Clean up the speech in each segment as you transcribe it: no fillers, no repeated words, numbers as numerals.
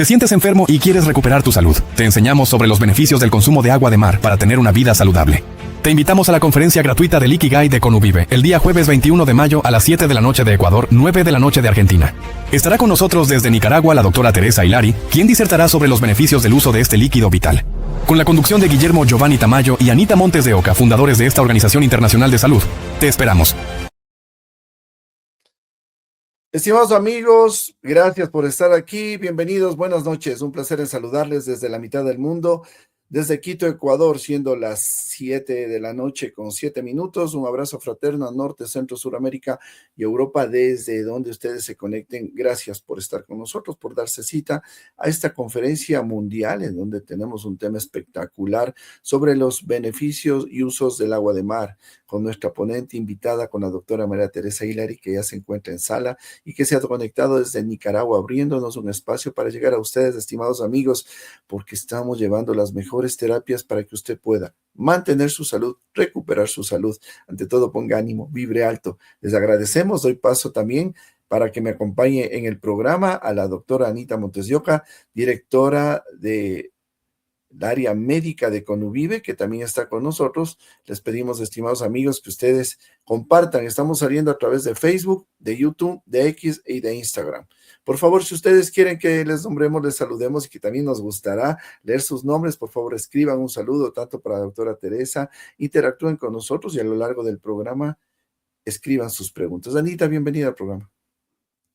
¿Te sientes enfermo y quieres recuperar tu salud? Te enseñamos sobre los beneficios del consumo de agua de mar para tener una vida saludable. Te invitamos a la conferencia gratuita del Ikigai de Conuvive, el día jueves 21 de mayo a las 7 de la noche de Ecuador, 9 de la noche de Argentina. Estará con nosotros desde Nicaragua la doctora Teresa Hilary, quien disertará sobre los beneficios del uso de este líquido vital. Con la conducción de Guillermo Giovanni Tamayo y Anita Montes de Oca, fundadores de esta Organización Internacional de Salud. Te esperamos. Estimados amigos, gracias por estar aquí. Bienvenidos, buenas noches. Un placer en saludarles desde la mitad del mundo, desde Quito, Ecuador, siendo las 7 de la noche con 7 minutos. Un abrazo fraterno a Norte, Centro, Suramérica y Europa, desde donde ustedes se conecten. Gracias por estar con nosotros, por darse cita a esta conferencia mundial en donde tenemos un tema espectacular sobre los beneficios y usos del agua de mar, con nuestra ponente invitada, con la doctora María Teresa Hilary, que ya se encuentra en sala y que se ha conectado desde Nicaragua, abriéndonos un espacio para llegar a ustedes, estimados amigos, porque estamos llevando las mejores terapias para que usted pueda mantener su salud, recuperar su salud. Ante todo, ponga ánimo, vibre alto. Les agradecemos. Doy paso también para que me acompañe en el programa a la doctora Anita Montes de Oca, directora de el área médica de Conuvive, que también está con nosotros. Les pedimos, estimados amigos, que ustedes compartan. Estamos saliendo a través de Facebook, de YouTube, de X y de Instagram. Por favor, si ustedes quieren que les nombremos, les saludemos y que también nos gustará leer sus nombres, por favor, escriban un saludo tanto para la doctora Teresa, interactúen con nosotros y a lo largo del programa escriban sus preguntas. Anita, bienvenida al programa.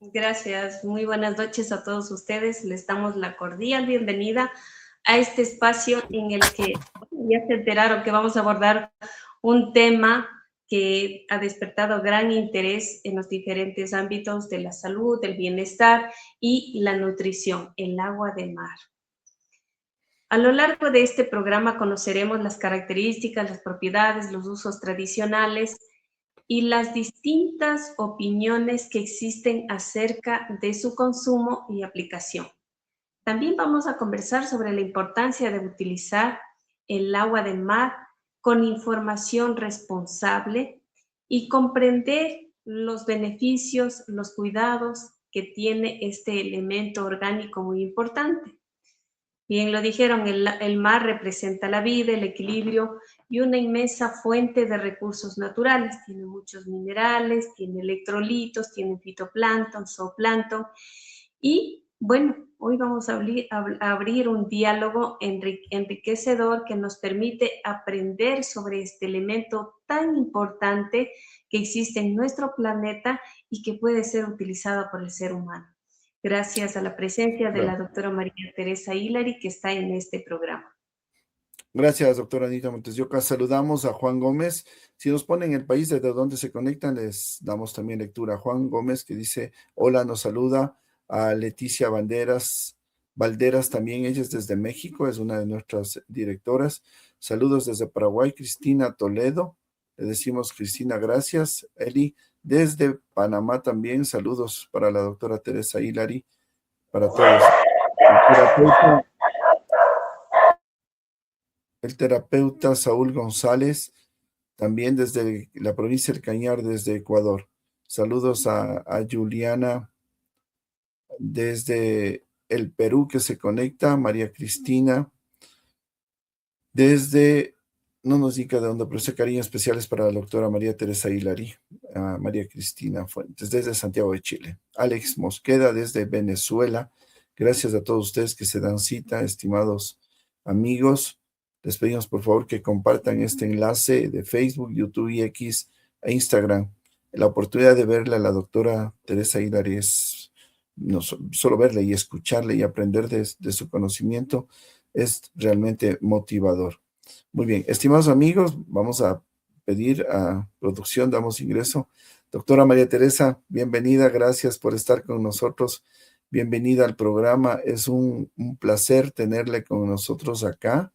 Gracias, muy buenas noches a todos ustedes. Les damos la cordial bienvenida a este espacio en el que ya se enteraron que vamos a abordar un tema que ha despertado gran interés en los diferentes ámbitos de la salud, del bienestar y la nutrición, el agua de mar. A lo largo de este programa conoceremos las características, las propiedades, los usos tradicionales y las distintas opiniones que existen acerca de su consumo y aplicación. También vamos a conversar sobre la importancia de utilizar el agua de mar con información responsable y comprender los beneficios, los cuidados que tiene este elemento orgánico muy importante. Bien lo dijeron, el mar representa la vida, el equilibrio y una inmensa fuente de recursos naturales. Tiene muchos minerales, tiene electrolitos, tiene fitoplancton, zooplancton y bueno, hoy vamos a abrir un diálogo enriquecedor que nos permite aprender sobre este elemento tan importante que existe en nuestro planeta y que puede ser utilizado por el ser humano. Gracias a la presencia de la doctora María Teresa Hilary, que está en este programa. Gracias, doctora Anita Montes de Oca. Saludamos a Juan Gómez. Si nos ponen el país desde donde se conectan, les damos también lectura. Juan Gómez, que dice, hola, nos saluda. A Leticia Valderas también, ella es desde México, es una de nuestras directoras. Saludos desde Paraguay, Cristina Toledo. Le decimos, Cristina, gracias. Eli, desde Panamá también, saludos para la doctora Teresa Hilary, para todos. El terapeuta Saúl González, también desde la provincia del Cañar, desde Ecuador. Saludos a Juliana desde el Perú, que se conecta, María Cristina, desde, no nos indica de dónde, pero ese cariño especial es para la doctora María Teresa Hilary, María Cristina Fuentes, desde Santiago de Chile, Alex Mosqueda, desde Venezuela. Gracias a todos ustedes que se dan cita, estimados amigos. Les pedimos por favor que compartan este enlace de Facebook, YouTube y X e Instagram. La oportunidad de verla a la doctora Teresa Hilary es no solo verle y escucharle y aprender de su conocimiento es realmente motivador. Muy bien, estimados amigos, vamos a pedir a producción, damos ingreso. Doctora María Teresa, bienvenida, gracias por estar con nosotros. Bienvenida al programa, es un placer tenerle con nosotros acá.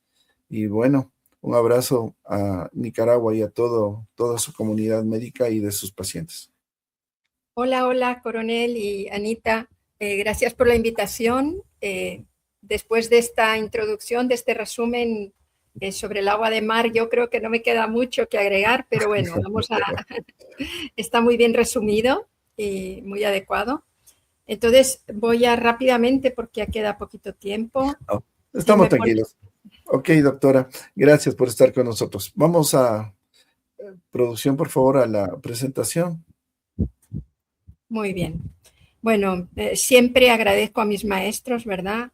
Y bueno, un abrazo a Nicaragua y a toda su comunidad médica y de sus pacientes. Hola, coronel y Anita. Gracias por la invitación. Después de esta introducción, de este resumen sobre el agua de mar, yo creo que no me queda mucho que agregar, pero bueno, está muy bien resumido y muy adecuado. Entonces voy a rápidamente porque ya queda poquito tiempo. Oh, estamos Si me tranquilos. Ok, doctora, gracias por estar con nosotros. Vamos a producción, por favor, a la presentación. Muy bien. Bueno, siempre agradezco a mis maestros, ¿verdad?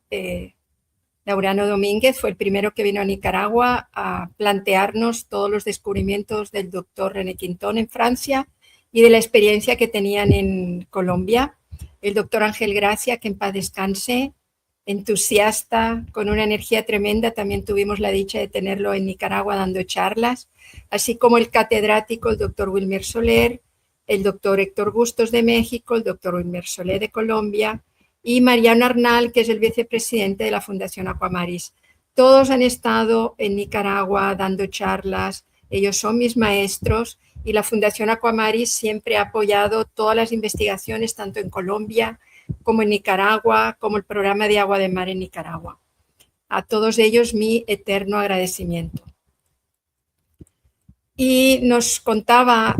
Laureano Domínguez fue el primero que vino a Nicaragua a plantearnos todos los descubrimientos del doctor René Quintón en Francia y de la experiencia que tenían en Colombia. El doctor Ángel Gracia, que en paz descanse, entusiasta, con una energía tremenda, también tuvimos la dicha de tenerlo en Nicaragua dando charlas, así como el catedrático, el doctor Wilmer Soler, el doctor Héctor Bustos de México, el doctor Wilmer Soler de Colombia, y Mariano Arnal, que es el vicepresidente de la Fundación Aquamaris. Todos han estado en Nicaragua dando charlas, ellos son mis maestros y la Fundación Aquamaris siempre ha apoyado todas las investigaciones, tanto en Colombia como en Nicaragua, como el programa de agua de mar en Nicaragua. A todos ellos mi eterno agradecimiento. Y nos contaba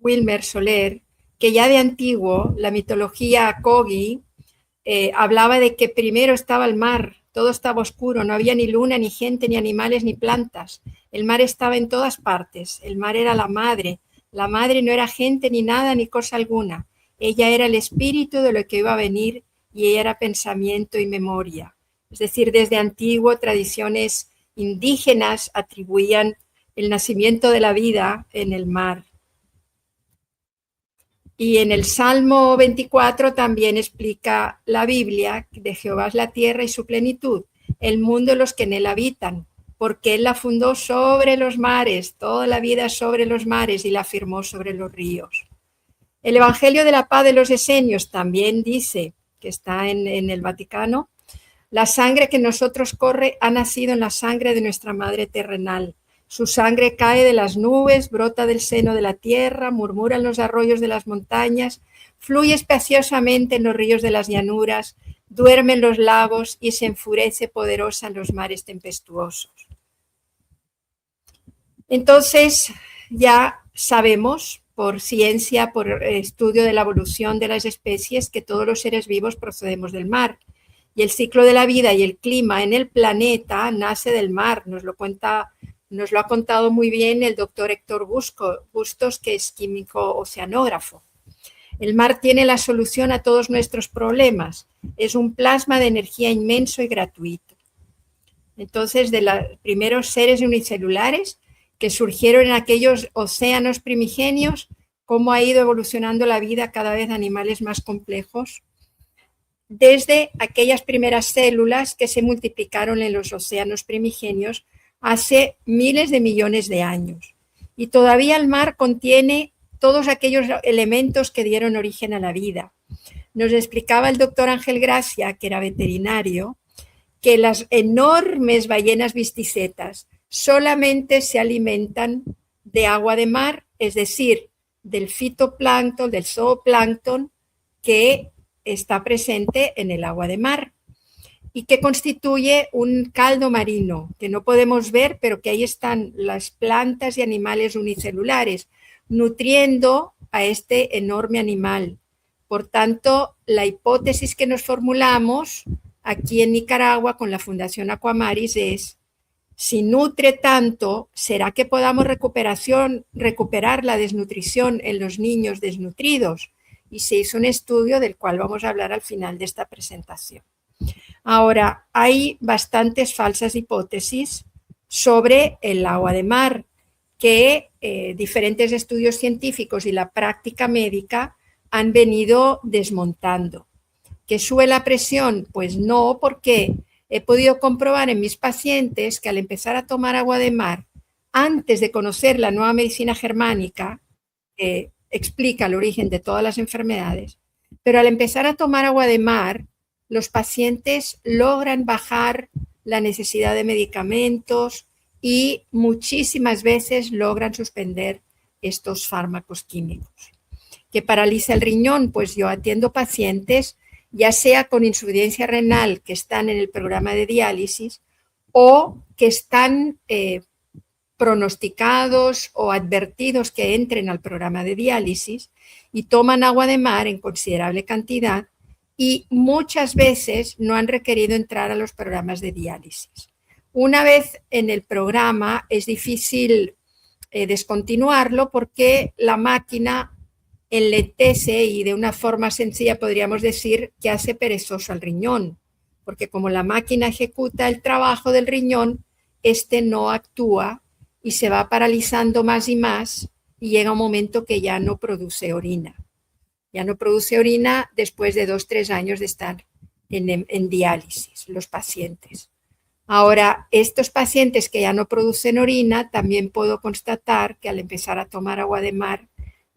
Wilmer Soler que ya de antiguo la mitología Kogi hablaba de que primero estaba el mar, todo estaba oscuro, no había ni luna, ni gente, ni animales, ni plantas. El mar estaba en todas partes, el mar era la madre no era gente, ni nada, ni cosa alguna. Ella era el espíritu de lo que iba a venir y ella era pensamiento y memoria. Es decir, desde antiguo tradiciones indígenas atribuían el nacimiento de la vida en el mar. Y en el Salmo 24 también explica la Biblia de Jehová es la tierra y su plenitud, el mundo y los que en él habitan, porque él la fundó sobre los mares, toda la vida sobre los mares y la firmó sobre los ríos. El Evangelio de la Paz de los Esenios también dice, que está en el Vaticano, la sangre que en nosotros corre ha nacido en la sangre de nuestra madre terrenal. Su sangre cae de las nubes, brota del seno de la tierra, murmura en los arroyos de las montañas, fluye espaciosamente en los ríos de las llanuras, duerme en los lagos y se enfurece poderosa en los mares tempestuosos. Entonces, ya sabemos por ciencia, por estudio de la evolución de las especies, que todos los seres vivos procedemos del mar. Y el ciclo de la vida y el clima en el planeta nace del mar, nos lo ha contado muy bien el doctor Héctor Bustos, que es químico oceanógrafo. El mar tiene la solución a todos nuestros problemas. Es un plasma de energía inmenso y gratuito. Entonces, de los primeros seres unicelulares que surgieron en aquellos océanos primigenios, cómo ha ido evolucionando la vida cada vez de animales más complejos, desde aquellas primeras células que se multiplicaron en los océanos primigenios hace miles de millones de años. Y todavía el mar contiene todos aquellos elementos que dieron origen a la vida. Nos explicaba el doctor Ángel Gracia, que era veterinario, que las enormes ballenas visticetas solamente se alimentan de agua de mar, es decir, del fitoplancton, del zooplancton que está presente en el agua de mar y que constituye un caldo marino que no podemos ver, pero que ahí están las plantas y animales unicelulares nutriendo a este enorme animal. Por tanto, la hipótesis que nos formulamos aquí en Nicaragua con la Fundación Aquamaris es: si nutre tanto, ¿será que podamos recuperar la desnutrición en los niños desnutridos? Y se hizo un estudio del cual vamos a hablar al final de esta presentación. Ahora, hay bastantes falsas hipótesis sobre el agua de mar que diferentes estudios científicos y la práctica médica han venido desmontando. ¿Que sube la presión? Pues no, porque he podido comprobar en mis pacientes que al empezar a tomar agua de mar, antes de conocer la nueva medicina germánica, que explica el origen de todas las enfermedades, pero al empezar a tomar agua de mar, los pacientes logran bajar la necesidad de medicamentos y muchísimas veces logran suspender estos fármacos químicos. ¿Que paraliza el riñón? Pues yo atiendo pacientes ya sea con insuficiencia renal que están en el programa de diálisis o que están pronosticados o advertidos que entren al programa de diálisis y toman agua de mar en considerable cantidad y muchas veces no han requerido entrar a los programas de diálisis. Una vez en el programa es difícil descontinuarlo porque la máquina enlentece y de una forma sencilla podríamos decir que hace perezoso al riñón, porque como la máquina ejecuta el trabajo del riñón, este no actúa y se va paralizando más y más y llega un momento que ya no produce orina. Ya no produce orina después de 2-3 años de estar en diálisis, los pacientes. Ahora, estos pacientes que ya no producen orina, también puedo constatar que al empezar a tomar agua de mar,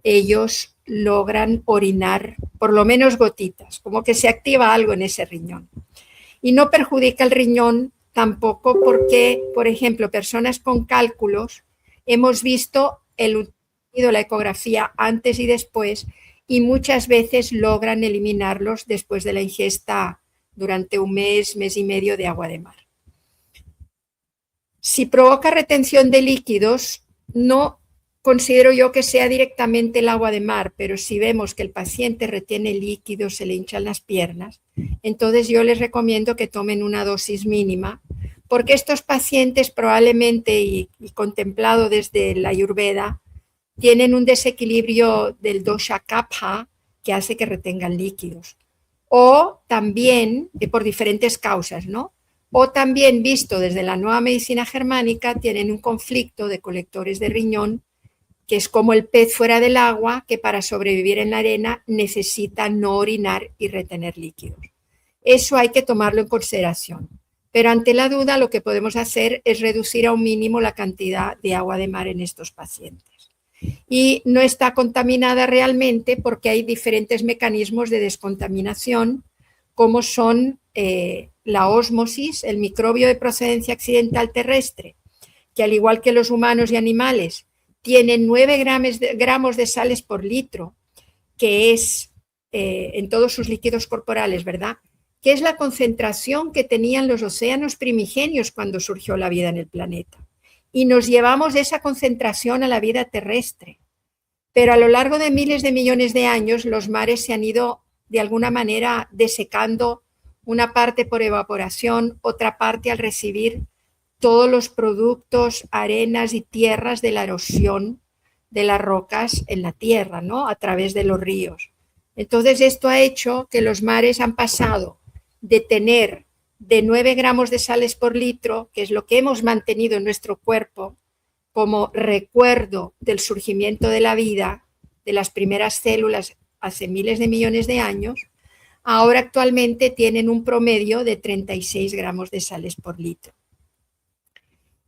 ellos logran orinar por lo menos gotitas, como que se activa algo en ese riñón. Y no perjudica el riñón tampoco porque, por ejemplo, personas con cálculos, hemos visto la ecografía antes y después y muchas veces logran eliminarlos después de la ingesta durante un mes, mes y medio de agua de mar. Si provoca retención de líquidos, no considero yo que sea directamente el agua de mar, pero si vemos que el paciente retiene líquidos, se le hinchan las piernas, entonces yo les recomiendo que tomen una dosis mínima, porque estos pacientes probablemente, y contemplado desde la Ayurveda, tienen un desequilibrio del dosha kapha que hace que retengan líquidos. O también, por diferentes causas, ¿no? O también, visto desde la nueva medicina germánica, tienen un conflicto de colectores de riñón, que es como el pez fuera del agua, que para sobrevivir en la arena necesita no orinar y retener líquidos. Eso hay que tomarlo en consideración. Pero ante la duda, lo que podemos hacer es reducir a un mínimo la cantidad de agua de mar en estos pacientes. Y no está contaminada realmente porque hay diferentes mecanismos de descontaminación, como son la ósmosis, el microbio de procedencia accidental terrestre, que al igual que los humanos y animales, tiene 9 gramos de sales por litro, que es en todos sus líquidos corporales, ¿verdad? Que es la concentración que tenían los océanos primigenios cuando surgió la vida en el planeta. Y nos llevamos esa concentración a la vida terrestre. Pero a lo largo de miles de millones de años, los mares se han ido de alguna manera desecando, una parte por evaporación, otra parte al recibir todos los productos, arenas y tierras de la erosión de las rocas en la tierra, ¿no? A través de los ríos. Entonces, esto ha hecho que los mares han pasado de tener de 9 gramos de sales por litro, que es lo que hemos mantenido en nuestro cuerpo como recuerdo del surgimiento de la vida, de las primeras células hace miles de millones de años, ahora actualmente tienen un promedio de 36 gramos de sales por litro.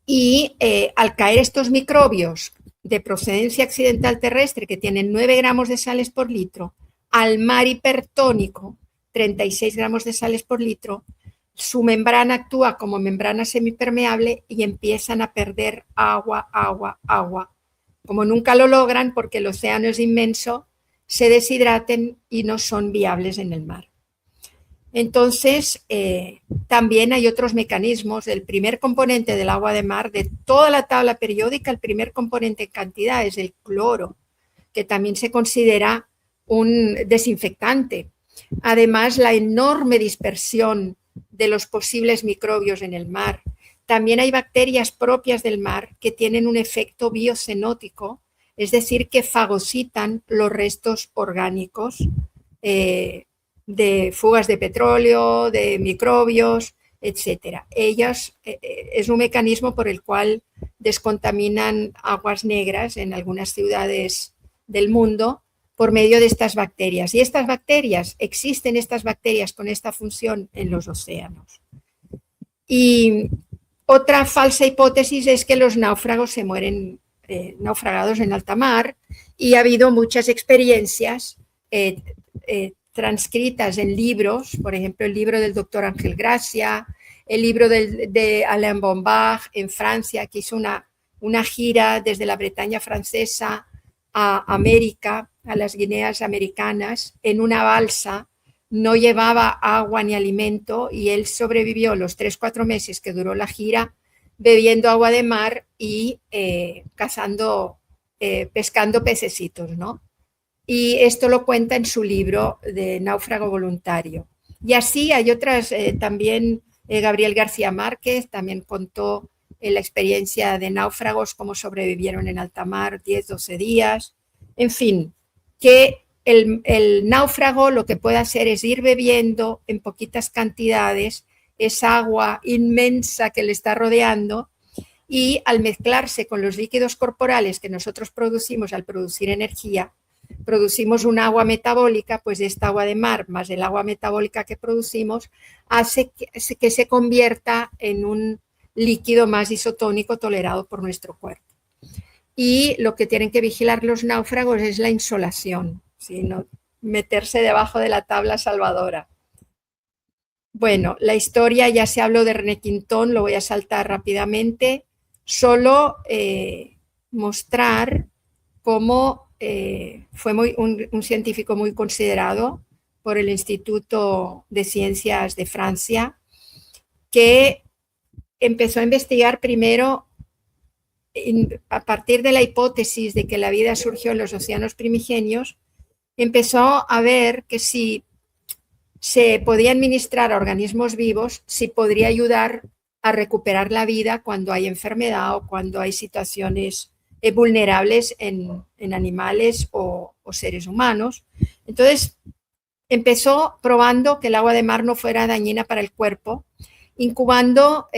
Y al caer estos microbios de procedencia accidental terrestre que tienen 9 gramos de sales por litro, al mar hipertónico, 36 gramos de sales por litro, su membrana actúa como membrana semipermeable y empiezan a perder agua. Como nunca lo logran porque el océano es inmenso, se deshidraten y no son viables en el mar. Entonces, también hay otros mecanismos. El primer componente del agua de mar, de toda la tabla periódica, el primer componente en cantidad es el cloro, que también se considera un desinfectante. Además, la enorme dispersión de los posibles microbios en el mar. También hay bacterias propias del mar que tienen un efecto biocenótico, es decir, que fagocitan los restos orgánicos de fugas de petróleo, de microbios, etc. Ellas es un mecanismo por el cual descontaminan aguas negras en algunas ciudades del mundo por medio de estas bacterias. Y estas bacterias, existen estas bacterias con esta función en los océanos. Y otra falsa hipótesis es que los náufragos se mueren naufragados en alta mar, y ha habido muchas experiencias transcritas en libros, por ejemplo, el libro del doctor Ángel Gracia, el libro de Alain Bombard en Francia, que hizo una gira desde la Bretaña francesa a América, a las Guineas americanas, en una balsa, no llevaba agua ni alimento y él sobrevivió los 3-4 meses que duró la gira bebiendo agua de mar y pescando pececitos, ¿no? y esto lo cuenta en su libro de Náufrago Voluntario. Y así hay otras, también Gabriel García Márquez también contó la experiencia de náufragos, cómo sobrevivieron en alta mar 10, 12 días, en fin, que el náufrago lo que puede hacer es ir bebiendo en poquitas cantidades esa agua inmensa que le está rodeando, y al mezclarse con los líquidos corporales que nosotros producimos al producir energía, producimos un agua metabólica, pues esta agua de mar más el agua metabólica que producimos hace que se convierta en un líquido más isotónico tolerado por nuestro cuerpo. Y lo que tienen que vigilar los náufragos es la insolación, sino meterse debajo de la tabla salvadora. Bueno, la historia, ya se habló de René Quintón, lo voy a saltar rápidamente, solo mostrar cómo fue un científico muy considerado por el Instituto de Ciencias de Francia, que empezó a investigar primero a partir de la hipótesis de que la vida surgió en los océanos primigenios, empezó a ver que si se podía administrar a organismos vivos, si podría ayudar a recuperar la vida cuando hay enfermedad o cuando hay situaciones vulnerables en animales o seres humanos. Entonces, empezó probando que el agua de mar no fuera dañina para el cuerpo, incubando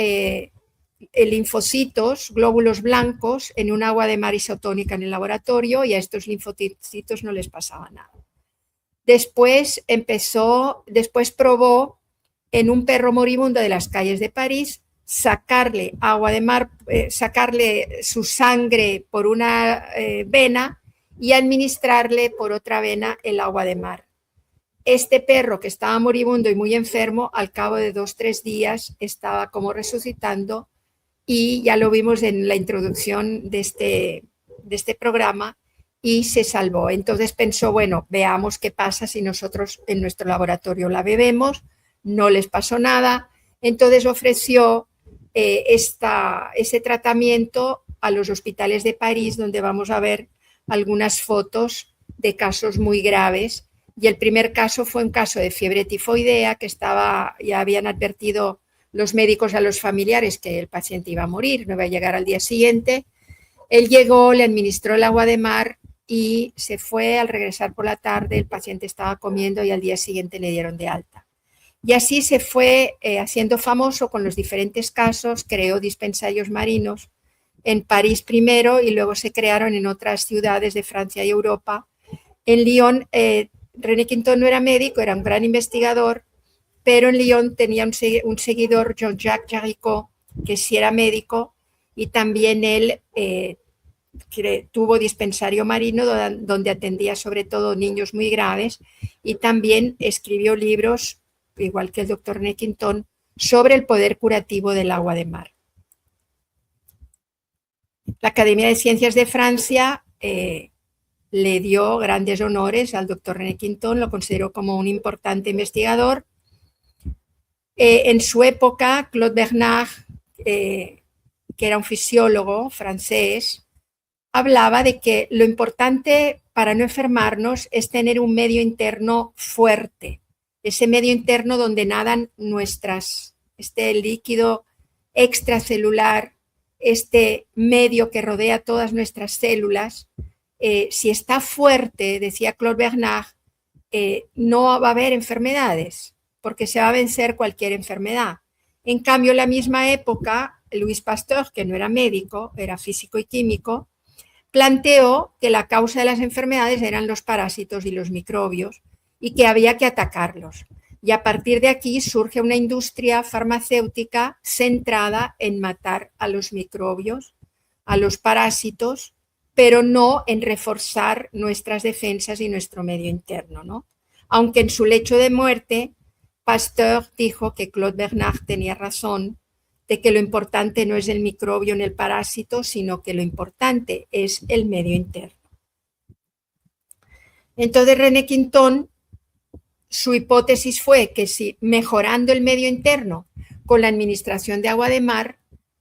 linfocitos, glóbulos blancos, en un agua de mar isotónica en el laboratorio, y a estos linfocitos no les pasaba nada. Después probó en un perro moribundo de las calles de París sacarle agua de mar, sacarle su sangre por una vena y administrarle por otra vena el agua de mar. Este perro, que estaba moribundo y muy enfermo, al cabo de 2-3 días estaba como resucitando, y ya lo vimos en la introducción de este programa, y se salvó. Entonces pensó, bueno, veamos qué pasa si nosotros en nuestro laboratorio la bebemos, no les pasó nada. Entonces ofreció ese tratamiento a los hospitales de París, donde vamos a ver algunas fotos de casos muy graves. Y el primer caso fue un caso de fiebre tifoidea, que ya habían advertido los médicos a los familiares que el paciente iba a morir, no iba a llegar al día siguiente. Él llegó, le administró el agua de mar y se fue. Al regresar por la tarde, el paciente estaba comiendo y al día siguiente le dieron de alta. Y así se fue haciendo famoso con los diferentes casos, creó dispensarios marinos en París primero y luego se crearon en otras ciudades de Francia y Europa. En Lyon, René Quintón no era médico, era un gran investigador, pero en Lyon tenía un seguidor, Jean-Jacques Jaricot, que sí era médico, y también él tuvo dispensario marino donde atendía sobre todo niños muy graves, y también escribió libros, igual que el doctor René Quintón, sobre el poder curativo del agua de mar. La Academia de Ciencias de Francia le dio grandes honores al doctor René Quintón, lo consideró como un importante investigador. En su época, Claude Bernard, que era un fisiólogo francés, hablaba de que lo importante para no enfermarnos es tener un medio interno fuerte, ese medio interno donde nadan este líquido extracelular, este medio que rodea todas nuestras células. Si está fuerte, decía Claude Bernard, no va a haber enfermedades, porque se va a vencer cualquier enfermedad. En cambio, en la misma época, Louis Pasteur, que no era médico, era físico y químico, planteó que la causa de las enfermedades eran los parásitos y los microbios y que había que atacarlos. Y a partir de aquí surge una industria farmacéutica centrada en matar a los microbios, a los parásitos, pero no en reforzar nuestras defensas y nuestro medio interno, ¿no? Aunque en su lecho de muerte, Pasteur dijo que Claude Bernard tenía razón, de que lo importante no es el microbio ni el parásito, sino que lo importante es el medio interno. Entonces René Quintón, su hipótesis fue que si mejorando el medio interno con la administración de agua de mar,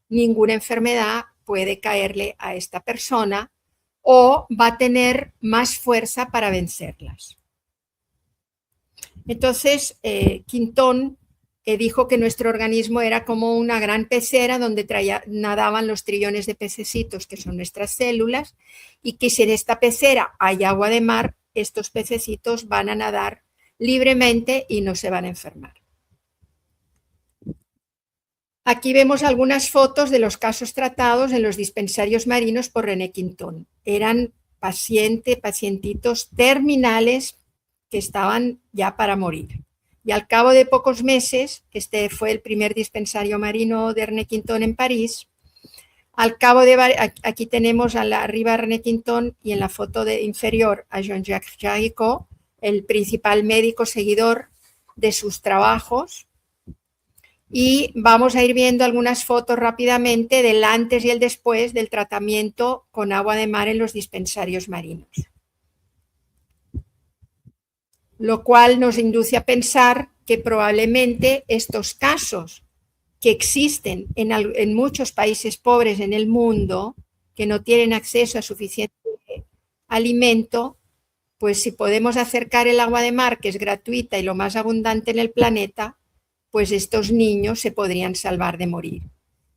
ninguna enfermedad puede caerle a esta persona, o va a tener más fuerza para vencerlas. Entonces, Quintón dijo que nuestro organismo era como una gran pecera donde nadaban los trillones de pececitos que son nuestras células, y que si en esta pecera hay agua de mar, estos pececitos van a nadar libremente y no se van a enfermar. Aquí vemos algunas fotos de los casos tratados en los dispensarios marinos por René Quintón. Eran pacientitos terminales que estaban ya para morir. Y al cabo de pocos meses, este fue el primer dispensario marino de René Quintón en París, aquí tenemos arriba a René Quintón y en la foto inferior a Jean-Jacques Jaricot, el principal médico seguidor de sus trabajos. Y vamos a ir viendo algunas fotos rápidamente del antes y el después del tratamiento con agua de mar en los dispensarios marinos. Lo cual nos induce a pensar que probablemente estos casos que existen en muchos países pobres en el mundo, que no tienen acceso a suficiente alimento, pues si podemos acercar el agua de mar, que es gratuita y lo más abundante en el planeta, pues estos niños se podrían salvar de morir.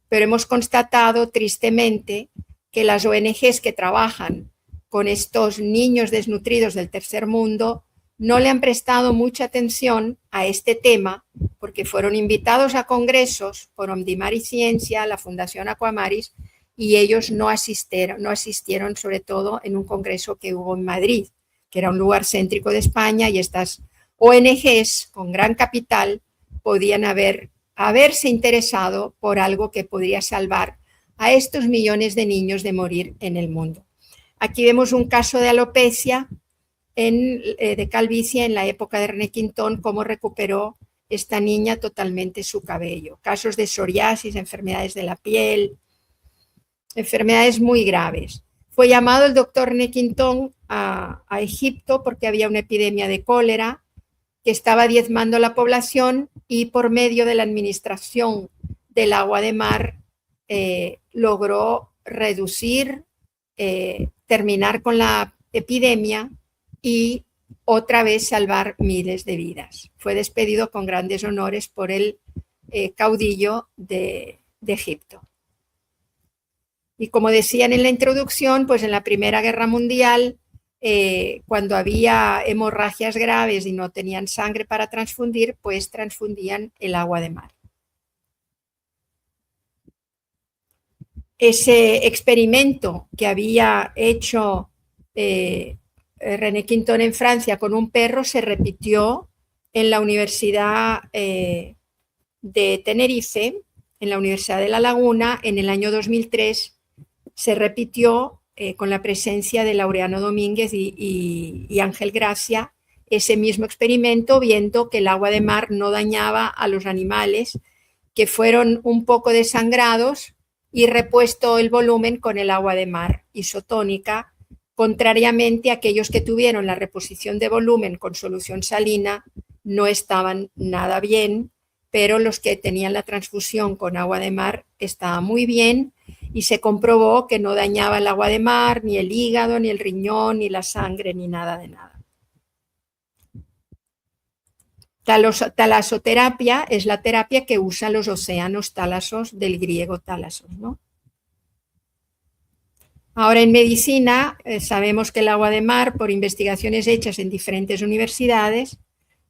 Pero hemos constatado tristemente que las ONGs que trabajan con estos niños desnutridos del tercer mundo no le han prestado mucha atención a este tema, porque fueron invitados a congresos por Omdimar y Ciencia, la Fundación Aquamaris, y ellos no asistieron sobre todo en un congreso que hubo en Madrid, que era un lugar céntrico de España, y estas ONGs con gran capital podían haberse interesado por algo que podría salvar a estos millones de niños de morir en el mundo. Aquí vemos un caso de alopecia, de calvicie en la época de René Quintón, cómo recuperó esta niña totalmente su cabello. Casos de psoriasis, enfermedades de la piel, enfermedades muy graves. Fue llamado el doctor René Quintón a Egipto porque había una epidemia de cólera que estaba diezmando la población, y por medio de la administración del agua de mar logró reducir, terminar con la epidemia y otra vez salvar miles de vidas. Fue despedido con grandes honores por el caudillo de Egipto. Y como decían en la introducción, pues en la Primera Guerra Mundial, cuando había hemorragias graves y no tenían sangre para transfundir, pues transfundían el agua de mar. Ese experimento que había hecho René Quintón en Francia con un perro se repitió en la Universidad de Tenerife, en la Universidad de La Laguna, en el año 2003. Se repitió con la presencia de Laureano Domínguez y Ángel Gracia ese mismo experimento, viendo que el agua de mar no dañaba a los animales, que fueron un poco desangrados y repuesto el volumen con el agua de mar isotónica, contrariamente a aquellos que tuvieron la reposición de volumen con solución salina, no estaban nada bien, pero los que tenían la transfusión con agua de mar estaba muy bien, y se comprobó que no dañaba el agua de mar, ni el hígado, ni el riñón, ni la sangre, ni nada de nada. Talasoterapia es la terapia que usan los océanos tálasos, del griego tálasos, ¿no? Ahora, en medicina, sabemos que el agua de mar, por investigaciones hechas en diferentes universidades,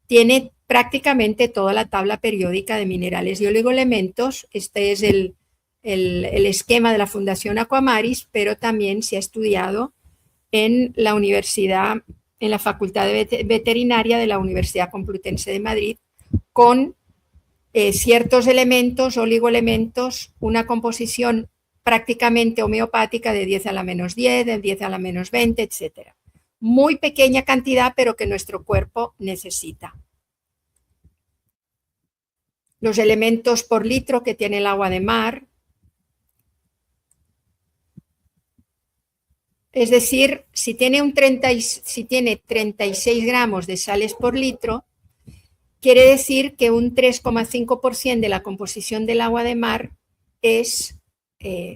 tiene prácticamente toda la tabla periódica de minerales y oligoelementos. Este es el esquema de la Fundación Aquamaris, pero también se ha estudiado en la universidad, en la Facultad de Veterinaria de la Universidad Complutense de Madrid, con ciertos elementos, oligoelementos, una composición prácticamente homeopática de 10 a la menos 10, de 10 a la menos 20, etc. Muy pequeña cantidad, pero que nuestro cuerpo necesita. Los elementos por litro que tiene el agua de mar, es decir, si tiene 36 gramos de sales por litro, quiere decir que un 3,5% de la composición del agua de mar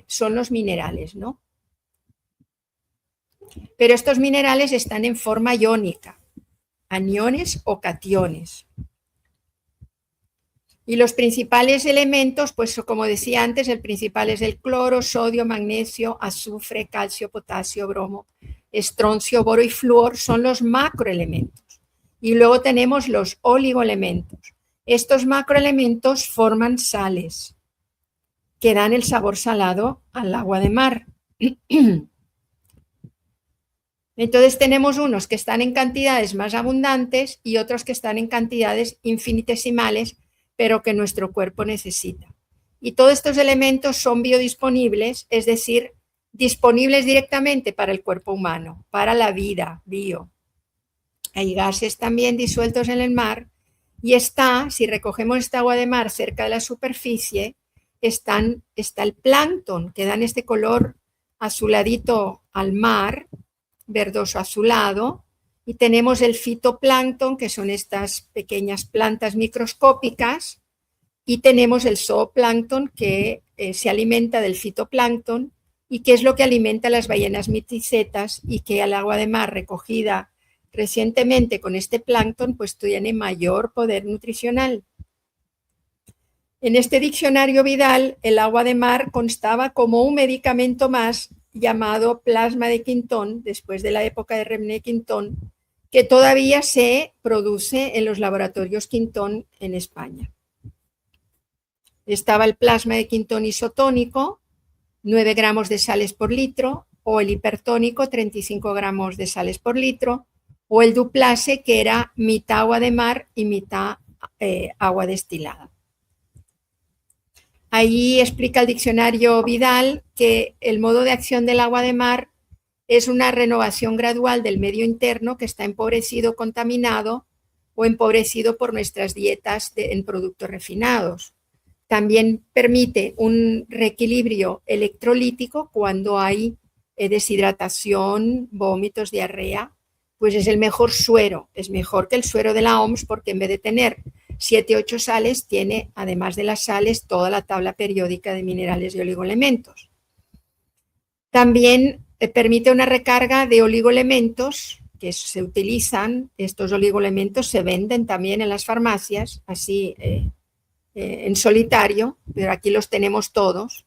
son los minerales, ¿no? Pero estos minerales están en forma iónica, aniones o cationes. Y los principales elementos, pues como decía antes, el principal es el cloro, sodio, magnesio, azufre, calcio, potasio, bromo, estroncio, boro y flúor, son los macroelementos. Y luego tenemos los oligoelementos. Estos macroelementos forman sales que dan el sabor salado al agua de mar. Entonces tenemos unos que están en cantidades más abundantes y otros que están en cantidades infinitesimales, pero que nuestro cuerpo necesita. Y todos estos elementos son biodisponibles, es decir, disponibles directamente para el cuerpo humano, para la vida, bio. Hay gases también disueltos en el mar y si recogemos esta agua de mar cerca de la superficie, está el plancton, que dan este color azuladito al mar, verdoso azulado, y tenemos el fitoplancton, que son estas pequeñas plantas microscópicas, y tenemos el zooplancton, que se alimenta del fitoplancton y que es lo que alimenta a las ballenas miticetas, y que al agua de mar recogida recientemente con este plancton pues tiene mayor poder nutricional. En este diccionario Vidal, el agua de mar constaba como un medicamento más llamado plasma de Quintón, después de la época de René Quintón, que todavía se produce en los laboratorios Quintón en España. Estaba el plasma de Quintón isotónico, 9 gramos de sales por litro, o el hipertónico, 35 gramos de sales por litro, o el duplase, que era mitad agua de mar y mitad agua destilada. Allí explica el diccionario Vidal que el modo de acción del agua de mar es una renovación gradual del medio interno que está empobrecido, contaminado o empobrecido por nuestras dietas en productos refinados. También permite un reequilibrio electrolítico cuando hay deshidratación, vómitos, diarrea, pues es el mejor suero, es mejor que el suero de la OMS, porque en vez de tener 7 u 8 sales, tiene, además de las sales, toda la tabla periódica de minerales y oligoelementos. También permite una recarga de oligoelementos que se utilizan, estos oligoelementos se venden también en las farmacias, así en solitario, pero aquí los tenemos todos,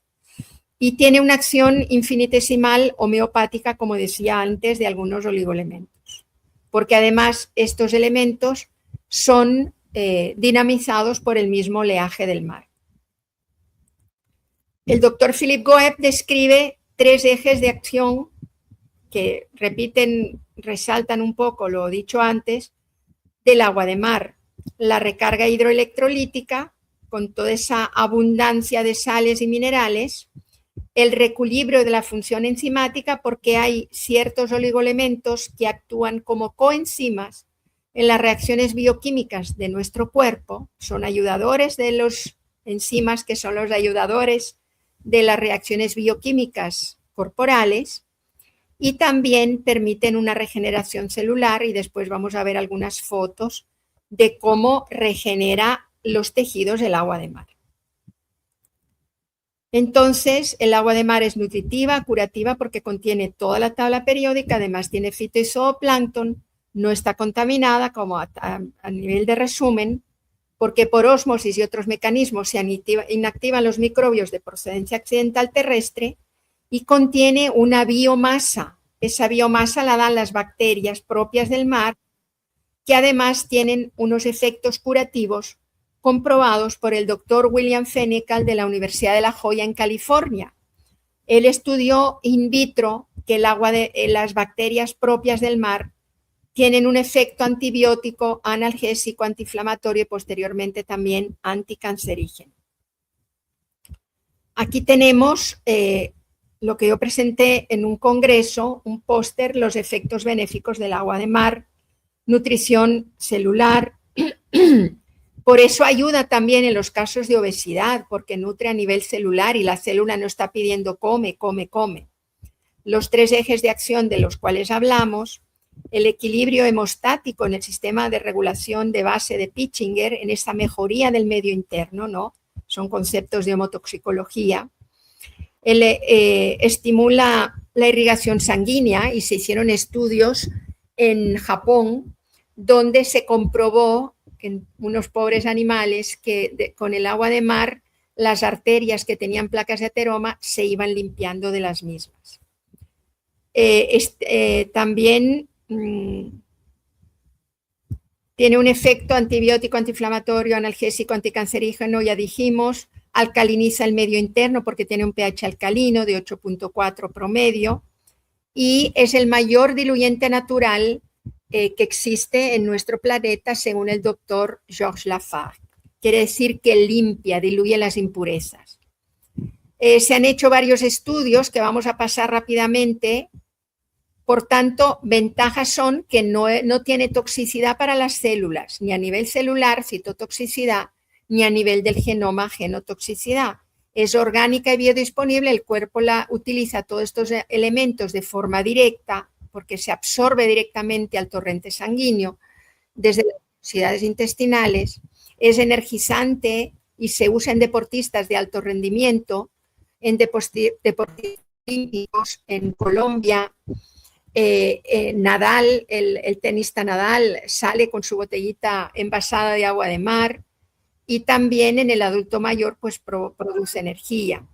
y tiene una acción infinitesimal homeopática, como decía antes, de algunos oligoelementos, porque además estos elementos son dinamizados por el mismo oleaje del mar. El doctor Philip Goeb describe 3 ejes de acción que resaltan un poco lo dicho antes del agua de mar: la recarga hidroelectrolítica, con toda esa abundancia de sales y minerales, el reequilibrio de la función enzimática, porque hay ciertos oligoelementos que actúan como coenzimas en las reacciones bioquímicas de nuestro cuerpo, son ayudadores de los enzimas que son los ayudadores de las reacciones bioquímicas corporales, y también permiten una regeneración celular, y después vamos a ver algunas fotos de cómo regenera los tejidos del agua de mar. Entonces, el agua de mar es nutritiva, curativa, porque contiene toda la tabla periódica, además tiene fito y zooplancton, no está contaminada, como a nivel de resumen, porque por ósmosis y otros mecanismos se inactivan los microbios de procedencia accidental terrestre, y contiene una biomasa. Esa biomasa la dan las bacterias propias del mar, que además tienen unos efectos curativos comprobados por el doctor William Fennical de la Universidad de La Joya en California. Él estudió in vitro que el agua de las bacterias propias del mar tienen un efecto antibiótico, analgésico, antiinflamatorio y posteriormente también anticancerígeno. Aquí tenemos lo que yo presenté en un congreso, un póster, los efectos benéficos del agua de mar, nutrición celular. Por eso ayuda también en los casos de obesidad, porque nutre a nivel celular y la célula no está pidiendo come, come, come. Los 3 ejes de acción de los cuales hablamos: el equilibrio hemostático en el sistema de regulación de base de Pitchinger, en esa mejoría del medio interno, ¿no? Son conceptos de homotoxicología. Estimula la irrigación sanguínea y se hicieron estudios en Japón donde se comprobó en unos pobres animales que con el agua de mar las arterias que tenían placas de ateroma se iban limpiando de las mismas. También tiene un efecto antibiótico, antiinflamatorio, analgésico, anticancerígeno, ya dijimos, alcaliniza el medio interno porque tiene un pH alcalino de 8.4 promedio y es el mayor diluyente natural que existe en nuestro planeta según el doctor Georges Lafargue. Quiere decir que limpia, diluye las impurezas. Se han hecho varios estudios que vamos a pasar rápidamente. Por tanto, ventajas son que no tiene toxicidad para las células, ni a nivel celular, citotoxicidad, ni a nivel del genoma, genotoxicidad. Es orgánica y biodisponible, el cuerpo utiliza todos estos elementos de forma directa porque se absorbe directamente al torrente sanguíneo desde las mucosidades intestinales, es energizante y se usa en deportistas de alto rendimiento, en deportistas olímpicos, en Colombia. Nadal, el tenista Nadal sale con su botellita envasada de agua de mar y también en el adulto mayor pues produce energía.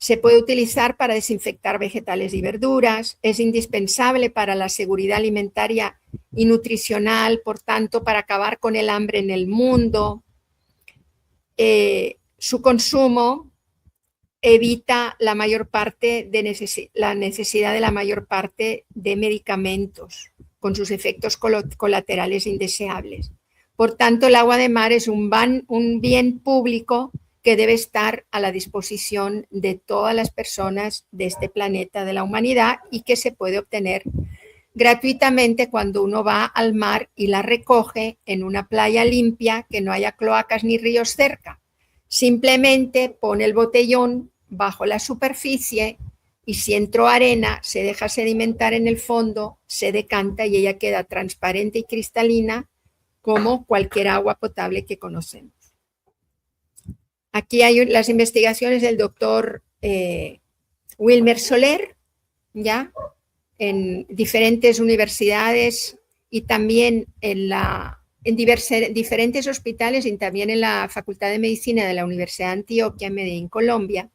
Se puede utilizar para desinfectar vegetales y verduras, es indispensable para la seguridad alimentaria y nutricional, por tanto, para acabar con el hambre en el mundo. Su consumo evita la mayor parte de la necesidad de la mayor parte de medicamentos con sus efectos colaterales indeseables. Por tanto, el agua de mar es un bien público que debe estar a la disposición de todas las personas de este planeta, de la humanidad, y que se puede obtener gratuitamente cuando uno va al mar y la recoge en una playa limpia, que no haya cloacas ni ríos cerca. Simplemente pone el botellón bajo la superficie y si entró arena, se deja sedimentar en el fondo, se decanta y ella queda transparente y cristalina como cualquier agua potable que conocemos. Aquí hay las investigaciones del doctor Wilmer Soler, ¿ya? En diferentes universidades y también en diferentes hospitales y también en la Facultad de Medicina de la Universidad de Antioquia, en Medellín, Colombia.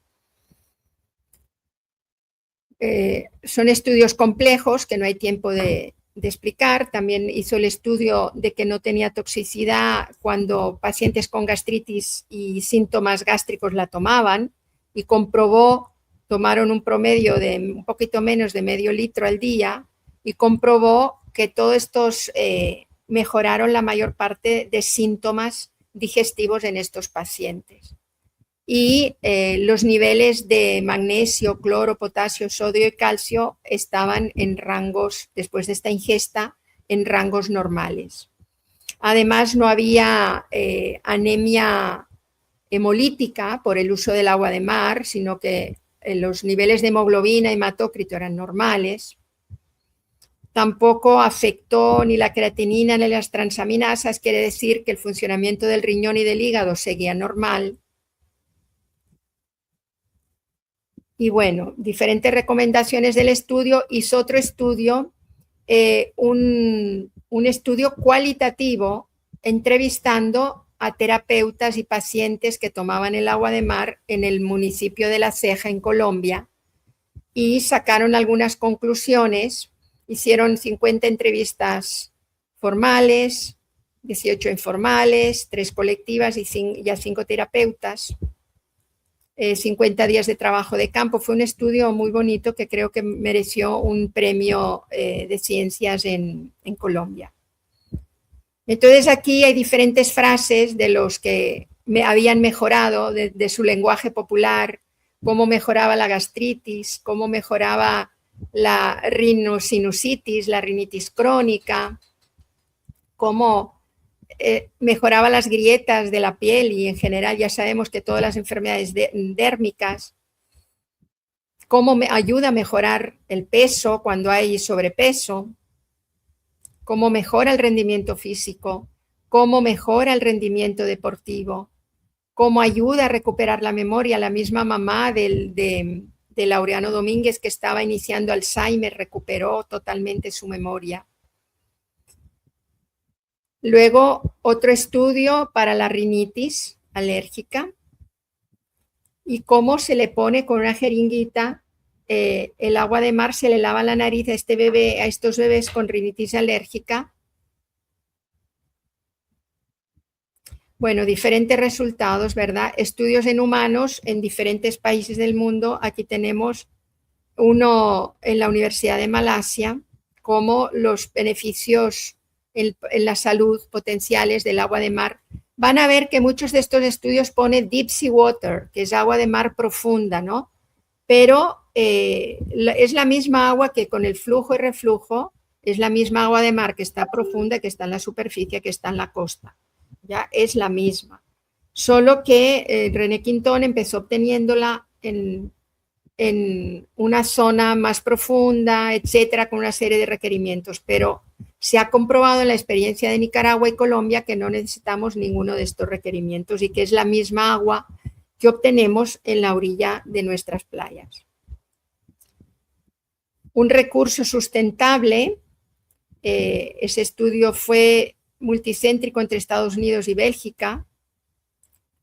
Son estudios complejos que no hay tiempo de explicar. También hizo el estudio de que no tenía toxicidad cuando pacientes con gastritis y síntomas gástricos la tomaban y comprobó, tomaron un promedio de un poquito menos de medio litro al día y comprobó que todos estos mejoraron la mayor parte de síntomas digestivos en estos pacientes. Y los niveles de magnesio, cloro, potasio, sodio y calcio estaban en rangos, después de esta ingesta, en rangos normales. Además, no había anemia hemolítica por el uso del agua de mar, sino que los niveles de hemoglobina y hematócrito eran normales. Tampoco afectó ni la creatinina ni las transaminasas, quiere decir que el funcionamiento del riñón y del hígado seguía normal. Y bueno, diferentes recomendaciones del estudio. Hizo otro estudio, un estudio cualitativo, entrevistando a terapeutas y pacientes que tomaban el agua de mar en el municipio de La Ceja, en Colombia, y sacaron algunas conclusiones. Hicieron 50 entrevistas formales, 18 informales, 3 colectivas y a 5 terapeutas. 50 días de trabajo de campo. Fue un estudio muy bonito que creo que mereció un premio de ciencias en Colombia. Entonces aquí hay diferentes frases de los que habían mejorado de su lenguaje popular, cómo mejoraba la gastritis, cómo mejoraba la rinosinusitis, la rinitis crónica, cómo mejoraba las grietas de la piel y en general ya sabemos que todas las enfermedades dérmicas, cómo ayuda a mejorar el peso cuando hay sobrepeso, cómo mejora el rendimiento físico, cómo mejora el rendimiento deportivo, cómo ayuda a recuperar la memoria. La misma mamá de de Laureano Domínguez, que estaba iniciando Alzheimer, recuperó totalmente su memoria. Luego, otro estudio para la rinitis alérgica y cómo se le pone con una jeringuita el agua de mar, se le lava la nariz a estos bebés con rinitis alérgica. Bueno, diferentes resultados, ¿verdad? Estudios en humanos en diferentes países del mundo. Aquí tenemos uno en la Universidad de Malasia, como los beneficios en la salud potenciales del agua de mar. Van a ver que muchos de estos estudios pone deep sea water, que es agua de mar profunda, ¿no? Pero es la misma agua que con el flujo y reflujo, es la misma agua de mar que está profunda, que está en la superficie, que está en la costa. Ya es la misma. Solo que René Quintón empezó obteniéndola en una zona más profunda, etcétera, con una serie de requerimientos, pero se ha comprobado en la experiencia de Nicaragua y Colombia que no necesitamos ninguno de estos requerimientos y que es la misma agua que obtenemos en la orilla de nuestras playas. Un recurso sustentable, ese estudio fue multicéntrico entre Estados Unidos y Bélgica.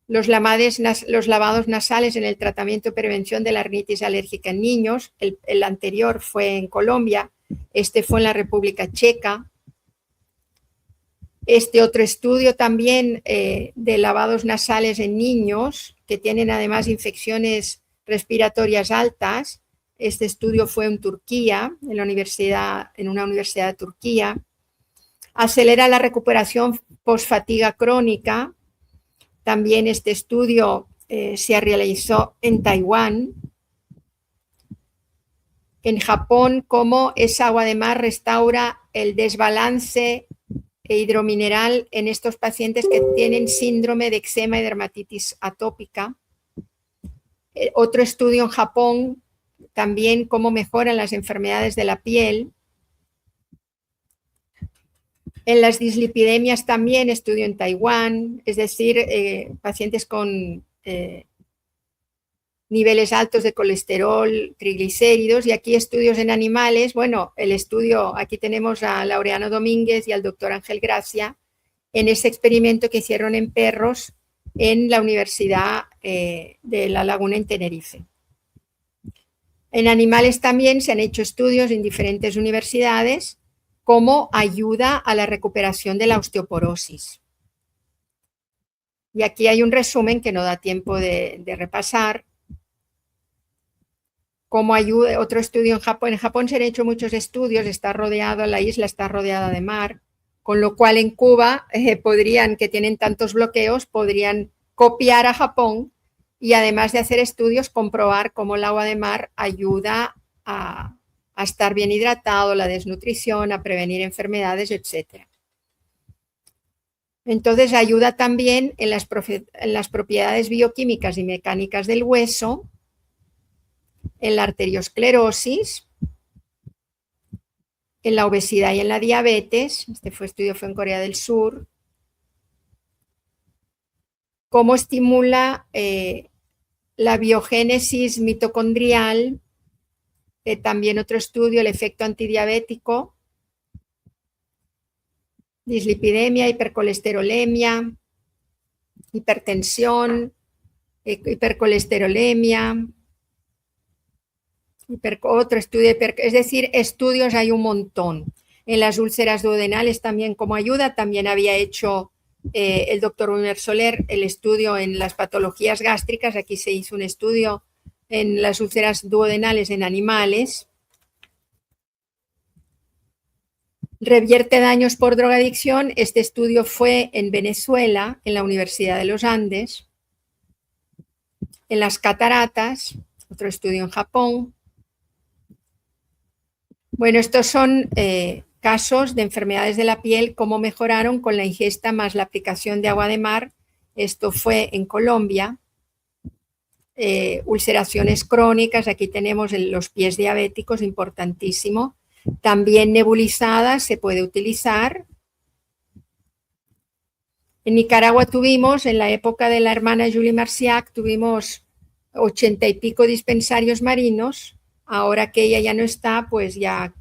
Los lavados nasales en el tratamiento y prevención de la rinitis alérgica en niños. El anterior fue en Colombia, este fue en la República Checa. Este otro estudio también de lavados nasales en niños que tienen además infecciones respiratorias altas. Este estudio fue en Turquía, en una universidad de Turquía. Acelera la recuperación post-fatiga crónica. También este estudio se realizó en Taiwán. En Japón, cómo esa agua de mar restaura el desbalance hidromineral en estos pacientes que tienen síndrome de eczema y dermatitis atópica. Otro estudio en Japón, también cómo mejoran las enfermedades de la piel. En las dislipidemias también estudio en Taiwán, es decir, pacientes con niveles altos de colesterol, triglicéridos, y aquí estudios en animales. Bueno, el estudio, aquí tenemos a Laureano Domínguez y al doctor Ángel Gracia en ese experimento que hicieron en perros en la Universidad de La Laguna en Tenerife. En animales también se han hecho estudios en diferentes universidades como ayuda a la recuperación de la osteoporosis. Y aquí hay un resumen que no da tiempo de repasar. Como ayuda, otro estudio en Japón. En Japón se han hecho muchos estudios, la isla está rodeada de mar, con lo cual en Cuba que tienen tantos bloqueos, podrían copiar a Japón y además de hacer estudios, comprobar cómo el agua de mar ayuda a estar bien hidratado, la desnutrición, a prevenir enfermedades, etc. Entonces ayuda también en las propiedades bioquímicas y mecánicas del hueso, en la arteriosclerosis, en la obesidad y en la diabetes. Este estudio fue en Corea del Sur. Cómo estimula la biogénesis mitocondrial. También otro estudio, el efecto antidiabético, dislipidemia, hipercolesterolemia, hipertensión, hipercolesterolemia, otro estudio, es decir, estudios hay un montón. En las úlceras duodenales también como ayuda, también había hecho el doctor Unmer Soler el estudio en las patologías gástricas. Aquí se hizo un estudio en las úlceras duodenales en animales. Revierte daños por drogadicción. Este estudio fue en Venezuela, en la Universidad de los Andes. En las cataratas, otro estudio en Japón. Bueno, estos son casos de enfermedades de la piel, cómo mejoraron con la ingesta más la aplicación de agua de mar. Esto fue en Colombia. Ulceraciones crónicas, aquí tenemos los pies diabéticos, importantísimo. También nebulizadas se puede utilizar. En Nicaragua tuvimos, en la época de la hermana Julie Marciac, tuvimos 80 y pico dispensarios marinos. Ahora que ella ya no está, pues ya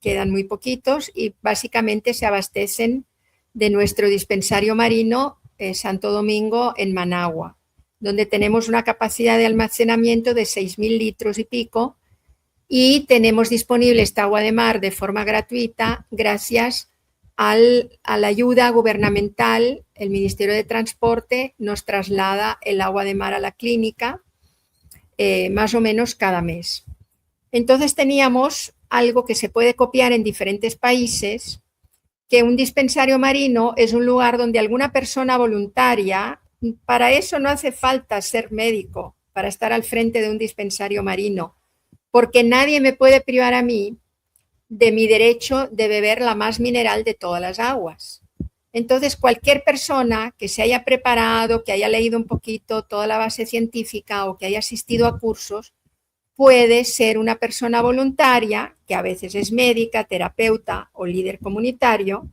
quedan muy poquitos y básicamente se abastecen de nuestro dispensario marino Santo Domingo en Managua, donde tenemos una capacidad de almacenamiento de 6.000 litros y pico y tenemos disponible esta agua de mar de forma gratuita gracias a la ayuda gubernamental. El Ministerio de Transporte nos traslada el agua de mar a la clínica más o menos cada mes. Entonces teníamos algo que se puede copiar en diferentes países, que un dispensario marino es un lugar donde alguna persona voluntaria, para eso no hace falta ser médico, para estar al frente de un dispensario marino, porque nadie me puede privar a mí de mi derecho de beber la más mineral de todas las aguas. Entonces, cualquier persona que se haya preparado, que haya leído un poquito toda la base científica o que haya asistido a cursos, puede ser una persona voluntaria, que a veces es médica, terapeuta o líder comunitario,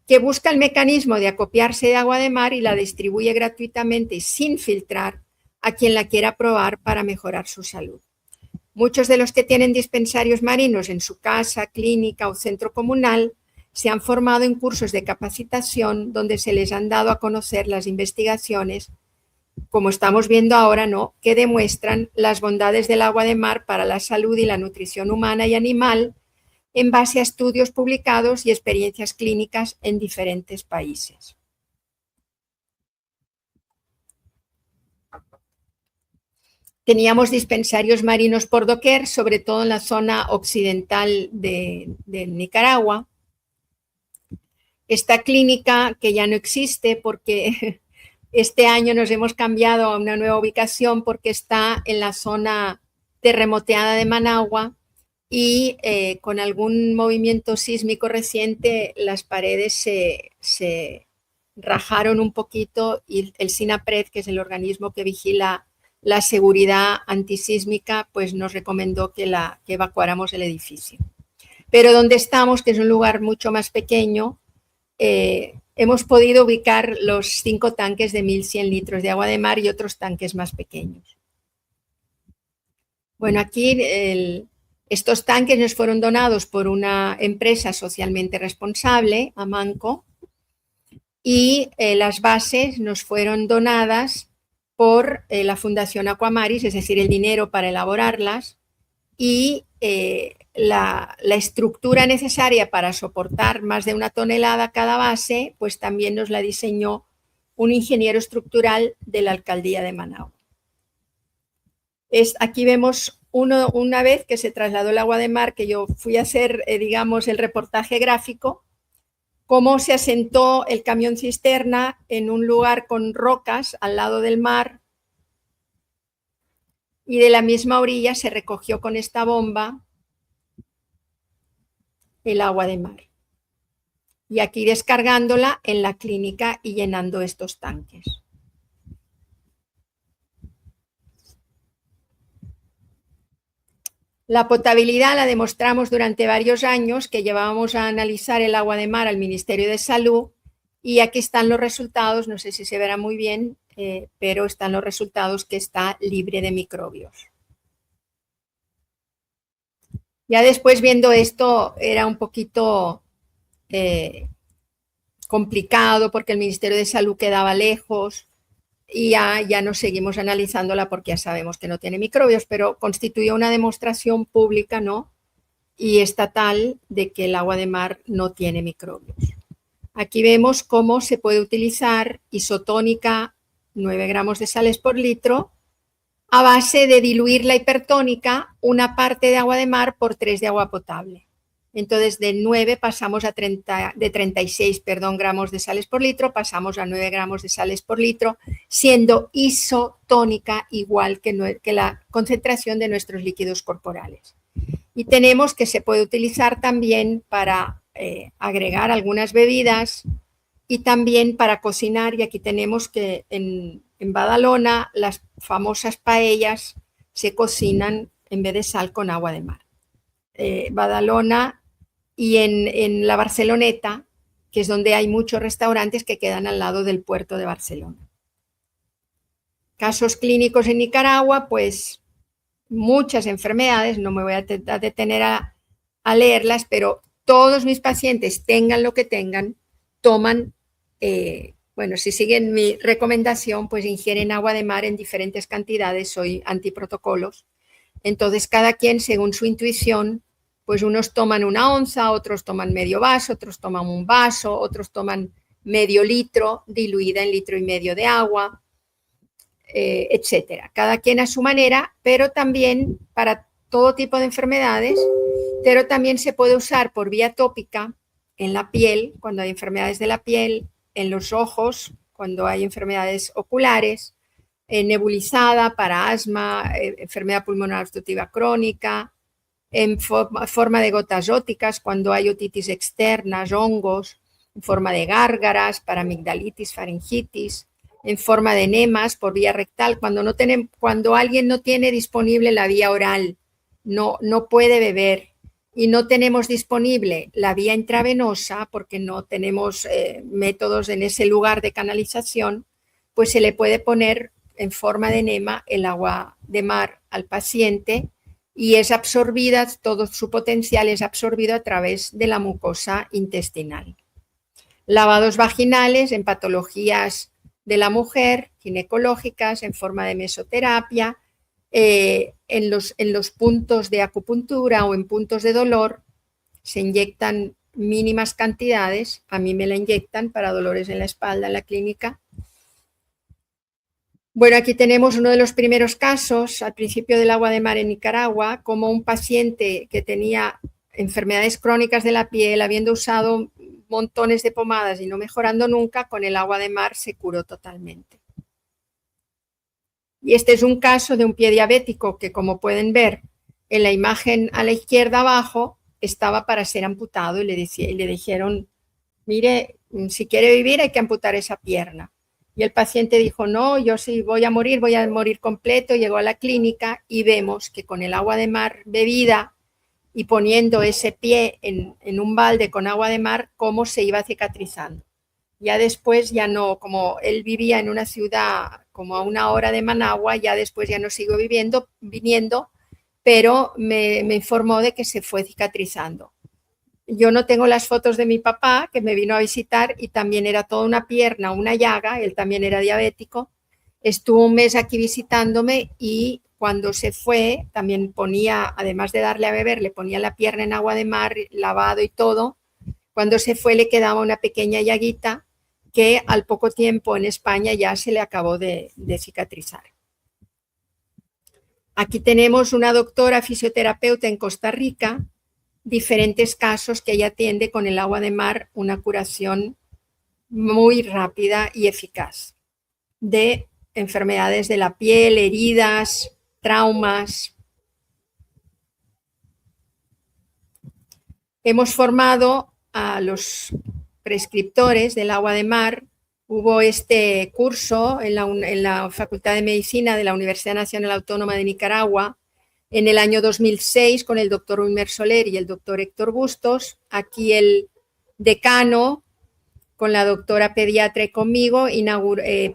que busca el mecanismo de acopiarse de agua de mar y la distribuye gratuitamente y sin filtrar a quien la quiera probar para mejorar su salud. Muchos de los que tienen dispensarios marinos en su casa, clínica o centro comunal se han formado en cursos de capacitación donde se les han dado a conocer las investigaciones, como estamos viendo ahora, ¿no?, que demuestran las bondades del agua de mar para la salud y la nutrición humana y animal en base a estudios publicados y experiencias clínicas en diferentes países. Teníamos dispensarios marinos por doquier, sobre todo en la zona occidental de Nicaragua. Esta clínica, que ya no existe porque este año nos hemos cambiado a una nueva ubicación porque está en la zona terremoteada de Managua y con algún movimiento sísmico reciente las paredes se rajaron un poquito y el SINAPRED, que es el organismo que vigila la seguridad antisísmica, pues nos recomendó que evacuáramos el edificio. Pero donde estamos, que es un lugar mucho más pequeño, hemos podido ubicar los 5 tanques de 1.100 litros de agua de mar y otros tanques más pequeños. Bueno, aquí estos tanques nos fueron donados por una empresa socialmente responsable, Amanco, y las bases nos fueron donadas por la Fundación Aquamaris, es decir, el dinero para elaborarlas, y la estructura necesaria para soportar más de 1 tonelada cada base, pues también nos la diseñó un ingeniero estructural de la Alcaldía de Managua. Aquí vemos una vez que se trasladó el agua de mar, que yo fui a hacer, digamos, el reportaje gráfico, cómo se asentó el camión cisterna en un lugar con rocas al lado del mar y de la misma orilla se recogió con esta bomba el agua de mar. Y aquí descargándola en la clínica y llenando estos tanques. La potabilidad la demostramos durante varios años, que llevábamos a analizar el agua de mar al Ministerio de Salud, y aquí están los resultados, no sé si se verá muy bien, pero están los resultados, que está libre de microbios. Ya después, viendo esto, era un poquito complicado porque el Ministerio de Salud quedaba lejos y ya no seguimos analizándola porque ya sabemos que no tiene microbios, pero constituyó una demostración pública, ¿no?, y estatal de que el agua de mar no tiene microbios. Aquí vemos cómo se puede utilizar isotónica, 9 gramos de sales por litro, a base de diluir la hipertónica, 1 parte de agua de mar por 3 de agua potable. Entonces, de 9 pasamos a 36 gramos de sales por litro, pasamos a 9 gramos de sales por litro, siendo isotónica igual que la concentración de nuestros líquidos corporales. Y tenemos que se puede utilizar también para agregar algunas bebidas y también para cocinar. Y aquí tenemos que en Badalona las famosas paellas se cocinan en vez de sal con agua de mar. Badalona y en la Barceloneta, que es donde hay muchos restaurantes que quedan al lado del puerto de Barcelona. casos clínicos en Nicaragua, pues muchas enfermedades, no me voy a detener a leerlas, pero todos mis pacientes, tengan lo que tengan, toman, bueno, si siguen mi recomendación, pues ingieren agua de mar en diferentes cantidades, soy antiprotocolos. Entonces, cada quien, según su intuición, pues unos toman 1 onza, otros toman medio vaso, otros toman 1 vaso, otros toman medio litro diluida en 1,5 litros de agua, etcétera. Cada quien a su manera, pero también para todo tipo de enfermedades, pero también se puede usar por vía tópica en la piel, cuando hay enfermedades de la piel, en los ojos, cuando hay enfermedades oculares, nebulizada para asma, enfermedad pulmonar obstructiva crónica, en forma de gotas óticas cuando hay otitis externas, hongos, en forma de gárgaras para amigdalitis, faringitis, en forma de enemas por vía rectal, cuando alguien no tiene disponible la vía oral, no puede beber y no tenemos disponible la vía intravenosa porque no tenemos métodos en ese lugar de canalización, pues se le puede poner en forma de enema el agua de mar al paciente y es absorbida, todo su potencial es absorbido a través de la mucosa intestinal. Lavados vaginales en patologías de la mujer, ginecológicas, en forma de mesoterapia, en los puntos de acupuntura o en puntos de dolor, se inyectan mínimas cantidades, a mí me la inyectan para dolores en la espalda en la clínica. Bueno, aquí tenemos uno de los primeros casos al principio del agua de mar en Nicaragua, como un paciente que tenía enfermedades crónicas de la piel, habiendo usado montones de pomadas y no mejorando nunca, con el agua de mar se curó totalmente. Y este es un caso de un pie diabético que, como pueden ver en la imagen a la izquierda abajo, estaba para ser amputado y le dijeron, mire, si quiere vivir hay que amputar esa pierna. Y el paciente dijo, no, yo sí voy a morir completo. Llegó a la clínica y vemos que con el agua de mar bebida y poniendo ese pie en un balde con agua de mar, cómo se iba cicatrizando. Ya después ya no, como él vivía en una ciudad como a 1 hora de Managua, ya después ya no sigo viniendo, pero me informó de que se fue cicatrizando. Yo no tengo las fotos de mi papá, que me vino a visitar y también era toda una pierna, una llaga, él también era diabético. Estuvo 1 mes aquí visitándome y cuando se fue también ponía, además de darle a beber, le ponía la pierna en agua de mar, lavado y todo. Cuando se fue le quedaba una pequeña llaguita que al poco tiempo en España ya se le acabó de cicatrizar. Aquí tenemos una doctora fisioterapeuta en Costa Rica, diferentes casos que ella atiende con el agua de mar, una curación muy rápida y eficaz de enfermedades de la piel, heridas, traumas. Hemos formado a los prescriptores del agua de mar. Hubo este curso en la Facultad de Medicina de la Universidad Nacional Autónoma de Nicaragua en el año 2006 con el doctor Wilmer Soler y el doctor Héctor Bustos. Aquí el decano con la doctora pediatra y conmigo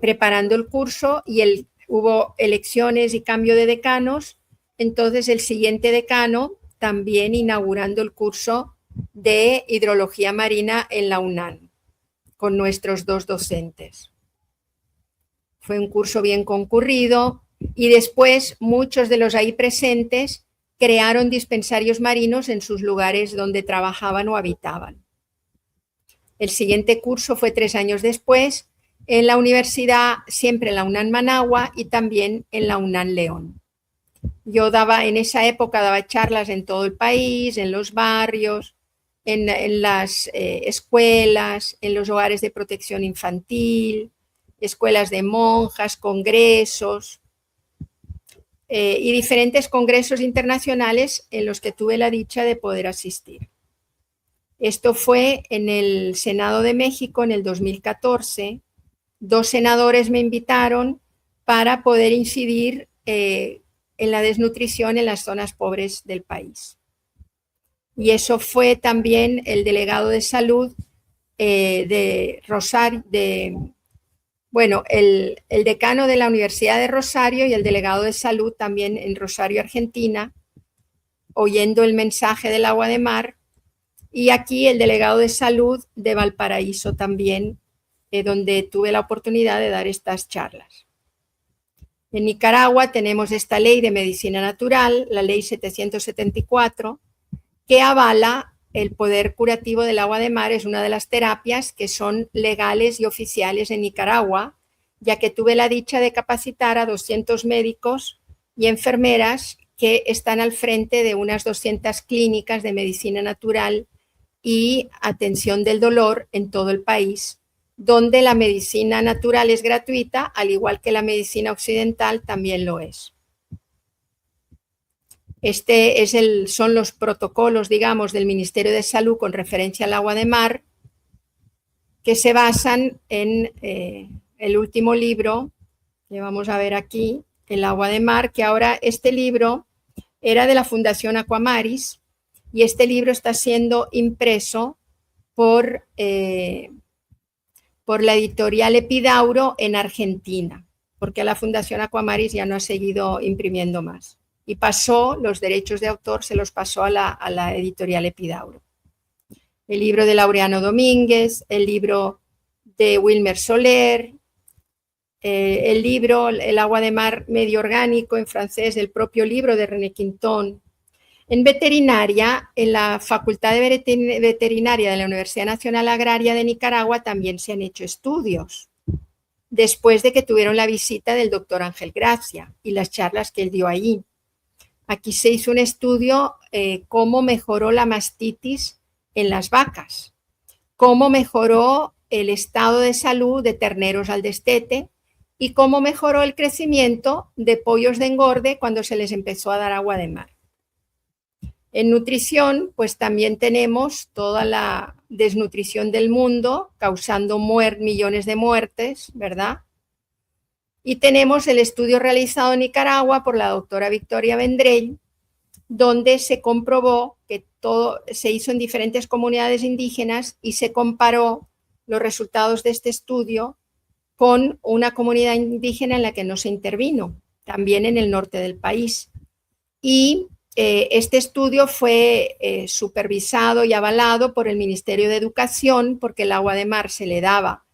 preparando el curso y hubo elecciones y cambio de decanos. Entonces el siguiente decano también inaugurando el curso de hidrología marina en la UNAM con nuestros 2 docentes. Fue un curso bien concurrido. Y después muchos de los ahí presentes crearon dispensarios marinos en sus lugares donde trabajaban o habitaban. El siguiente curso fue 3 años después en la universidad, siempre en la UNAM Managua y también en la UNAM León. Yo en esa época daba charlas en todo el país, en los barrios, en las escuelas, en los hogares de protección infantil, escuelas de monjas, congresos, y diferentes congresos internacionales en los que tuve la dicha de poder asistir. Esto fue en el Senado de México en el 2014. 2 senadores me invitaron para poder incidir en la desnutrición en las zonas pobres del país. Y eso fue también el delegado de salud de Bueno, el decano de la Universidad de Rosario y el delegado de salud también en Rosario, Argentina, oyendo el mensaje del agua de mar, y aquí el delegado de salud de Valparaíso también, donde tuve la oportunidad de dar estas charlas. En Nicaragua tenemos esta ley de medicina natural, la ley 774, que avala el poder curativo del agua de mar. Es una de las terapias que son legales y oficiales en Nicaragua, ya que tuve la dicha de capacitar a 200 médicos y enfermeras que están al frente de unas 200 clínicas de medicina natural y atención del dolor en todo el país, donde la medicina natural es gratuita, al igual que la medicina occidental también lo es. Son los protocolos, digamos, del Ministerio de Salud con referencia al agua de mar, que se basan en el último libro que vamos a ver aquí, El agua de mar, que ahora este libro era de la Fundación Aquamaris y este libro está siendo impreso por la editorial Epidauro en Argentina, porque la Fundación Aquamaris ya no ha seguido imprimiendo más. Y pasó, los derechos de autor se los pasó a la editorial Epidauro. El libro de Laureano Domínguez, el libro de Wilmer Soler, el libro El agua de mar medio orgánico en francés, el propio libro de René Quintón. En veterinaria, en la Facultad de Veterinaria de la Universidad Nacional Agraria de Nicaragua también se han hecho estudios, después de que tuvieron la visita del doctor Ángel Gracia y las charlas que él dio allí. Aquí se hizo un estudio cómo mejoró la mastitis en las vacas, cómo mejoró el estado de salud de terneros al destete y cómo mejoró el crecimiento de pollos de engorde cuando se les empezó a dar agua de mar. En nutrición, pues también tenemos toda la desnutrición del mundo, causando millones de muertes, ¿verdad? Y tenemos el estudio realizado en Nicaragua por la doctora Victoria Vendrell, donde se comprobó que todo se hizo en diferentes comunidades indígenas y se comparó los resultados de este estudio con una comunidad indígena en la que no se intervino, también en el norte del país. Y este estudio fue supervisado y avalado por el Ministerio de Educación, porque el agua de mar se le daba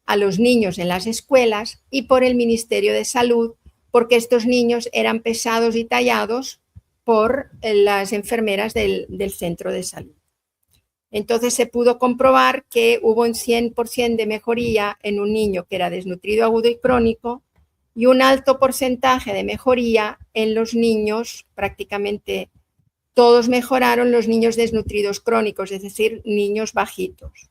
a los niños en las escuelas, y por el Ministerio de Salud, porque estos niños eran pesados y tallados por las enfermeras del centro de salud. Entonces se pudo comprobar que hubo un 100% de mejoría en un niño que era desnutrido agudo y crónico y un alto porcentaje de mejoría en los niños, prácticamente todos mejoraron los niños desnutridos crónicos, es decir, niños bajitos.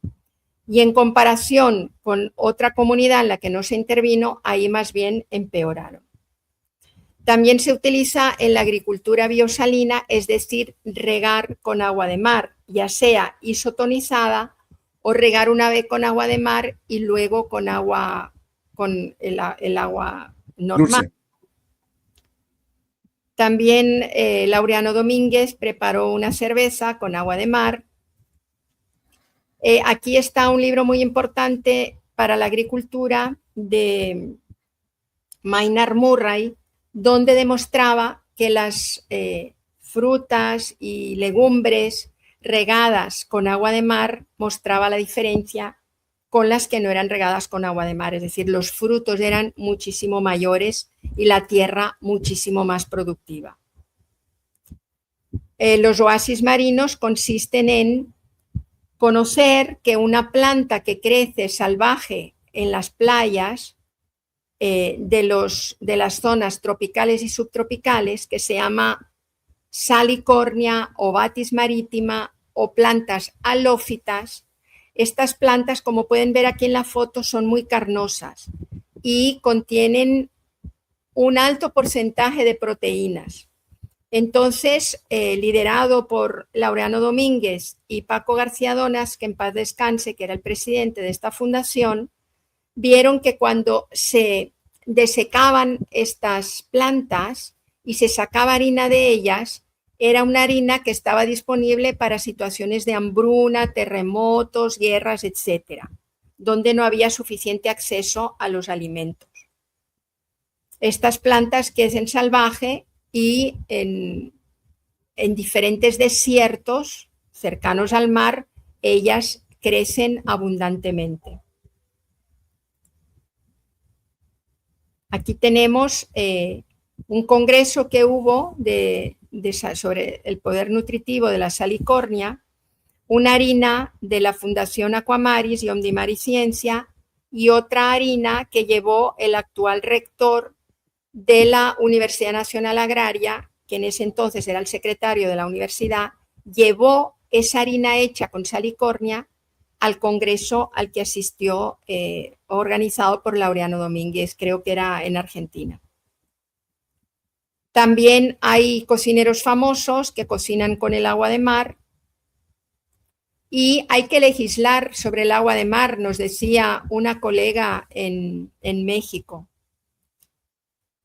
Y en comparación con otra comunidad en la que no se intervino, ahí más bien empeoraron. También se utiliza en la agricultura biosalina, es decir, regar con agua de mar, ya sea isotonizada o regar una vez con agua de mar y luego con agua, con el agua normal. Dulce. También Laureano Domínguez preparó una cerveza con agua de mar. Aquí está un libro muy importante para la agricultura de Maynard Murray, donde demostraba que las frutas y legumbres regadas con agua de mar mostraba la diferencia con las que no eran regadas con agua de mar, es decir, los frutos eran muchísimo mayores y la tierra muchísimo más productiva. Los oasis marinos consisten en conocer que una planta que crece salvaje en las playas de las zonas tropicales y subtropicales, que se llama salicornia o batis marítima o plantas halófitas. Estas plantas, como pueden ver aquí en la foto, son muy carnosas y contienen un alto porcentaje de proteínas. Entonces, liderado por Laureano Domínguez y Paco García Donas, que en paz descanse, que era el presidente de esta fundación, vieron que cuando se desecaban estas plantas y se sacaba harina de ellas, era una harina que estaba disponible para situaciones de hambruna, terremotos, guerras, etc. donde no había suficiente acceso a los alimentos. Estas plantas crecen salvaje y en diferentes desiertos cercanos al mar, ellas crecen abundantemente. Aquí tenemos un congreso que hubo sobre el poder nutritivo de la salicornia, una harina de la Fundación Aquamaris y Omdimar y Ciencia, y otra harina que llevó el actual rector de la Universidad Nacional Agraria, que en ese entonces era el secretario de la universidad, llevó esa harina hecha con salicornia al congreso al que asistió, organizado por Laureano Domínguez, creo que era en Argentina. También hay cocineros famosos que cocinan con el agua de mar, y hay que legislar sobre el agua de mar, nos decía una colega en México.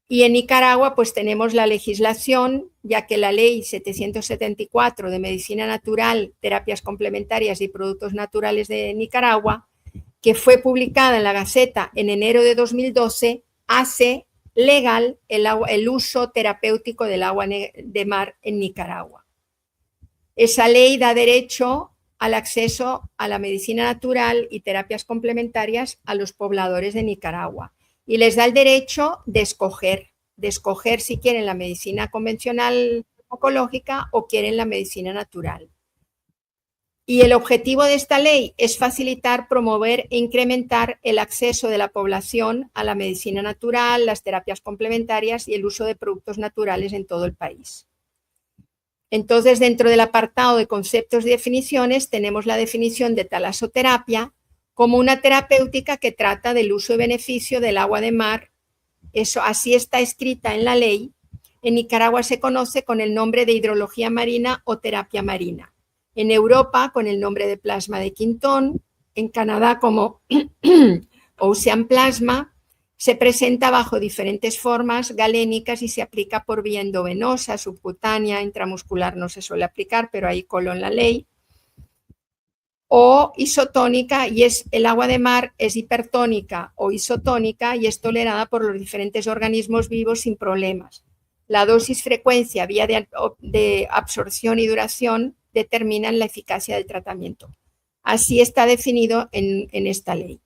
Y en Nicaragua pues tenemos la legislación, ya que la ley 774 de Medicina Natural, Terapias Complementarias y Productos Naturales de Nicaragua, que fue publicada en la Gaceta en enero de 2012, hace legal el uso terapéutico del agua de mar en Nicaragua. Esa ley da derecho al acceso a la medicina natural y terapias complementarias a los pobladores de Nicaragua, y les da el derecho de escoger si quieren la medicina convencional oncológica o quieren la medicina natural. Y el objetivo de esta ley es facilitar, promover e incrementar el acceso de la población a la medicina natural, las terapias complementarias y el uso de productos naturales en todo el país. Entonces, dentro del apartado de conceptos y definiciones, tenemos la definición de talasoterapia como una terapéutica que trata del uso y beneficio del agua de mar. Eso así está escrita en la ley. En Nicaragua se conoce con el nombre de hidrología marina o terapia marina. En Europa con el nombre de plasma de Quinton. En Canadá como Ocean Plasma. Se presenta bajo diferentes formas galénicas y se aplica por vía endovenosa, subcutánea, intramuscular no se suele aplicar, pero ahí coló en la ley. O isotónica, y el agua de mar es hipertónica o isotónica y es tolerada por los diferentes organismos vivos sin problemas. La dosis, frecuencia, vía de absorción y duración determinan la eficacia del tratamiento. Así está definido en esta ley.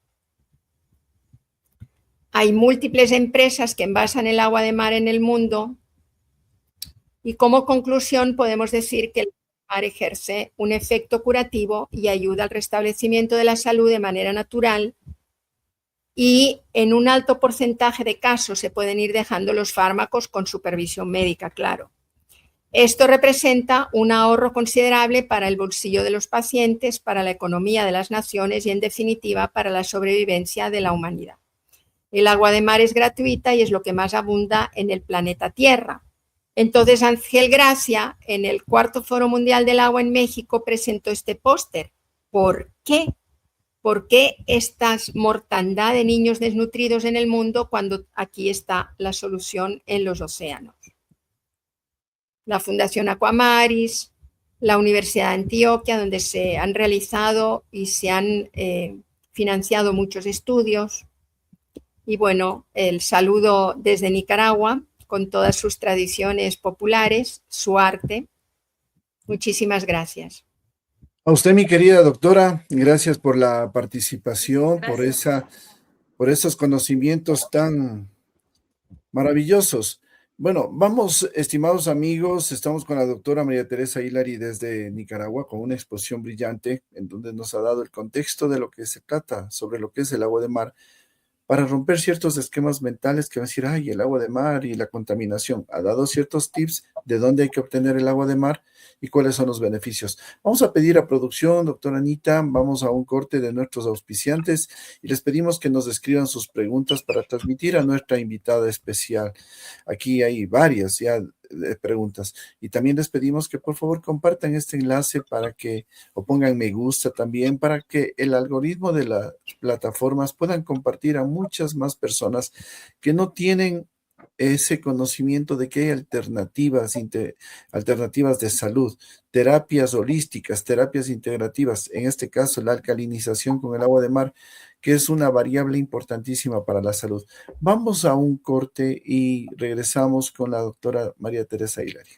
Hay múltiples empresas que envasan el agua de mar en el mundo, y como conclusión podemos decir que el mar ejerce un efecto curativo y ayuda al restablecimiento de la salud de manera natural, y en un alto porcentaje de casos se pueden ir dejando los fármacos con supervisión médica, claro. Esto representa un ahorro considerable para el bolsillo de los pacientes, para la economía de las naciones y, en definitiva, para la sobrevivencia de la humanidad. El agua de mar es gratuita y es lo que más abunda en el planeta Tierra. Entonces, Ángel Gracia, en el cuarto Foro Mundial del Agua en México, presentó este póster. ¿Por qué? ¿Por qué esta mortandad de niños desnutridos en el mundo cuando aquí está la solución en los océanos? La Fundación Aquamaris, la Universidad de Antioquia, donde se han realizado y se han financiado muchos estudios. Y bueno, el saludo desde Nicaragua, con todas sus tradiciones populares, su arte. Muchísimas gracias. A usted, mi querida doctora, gracias por la participación, Gracias. por esos conocimientos tan maravillosos. Bueno, vamos, estimados amigos, estamos con la doctora María Teresa Hilary desde Nicaragua con una exposición brillante en donde nos ha dado el contexto de lo que se trata sobre lo que es el agua de mar, para romper ciertos esquemas mentales que van a decir, ay, el agua de mar y la contaminación. Ha dado ciertos tips de dónde hay que obtener el agua de mar y cuáles son los beneficios. Vamos a pedir a producción, doctora Anita, vamos a un corte de nuestros auspiciantes y les pedimos que nos escriban sus preguntas para transmitir a nuestra invitada especial. Aquí hay varias ya preguntas, y también les pedimos que por favor compartan este enlace para que, o pongan me gusta también, para que el algoritmo de las plataformas puedan compartir a muchas más personas que no tienen ese conocimiento de que hay alternativas de salud, terapias holísticas, terapias integrativas, en este caso la alcalinización con el agua de mar, que es una variable importantísima para la salud. Vamos a un corte y regresamos con la doctora María Teresa Hilary.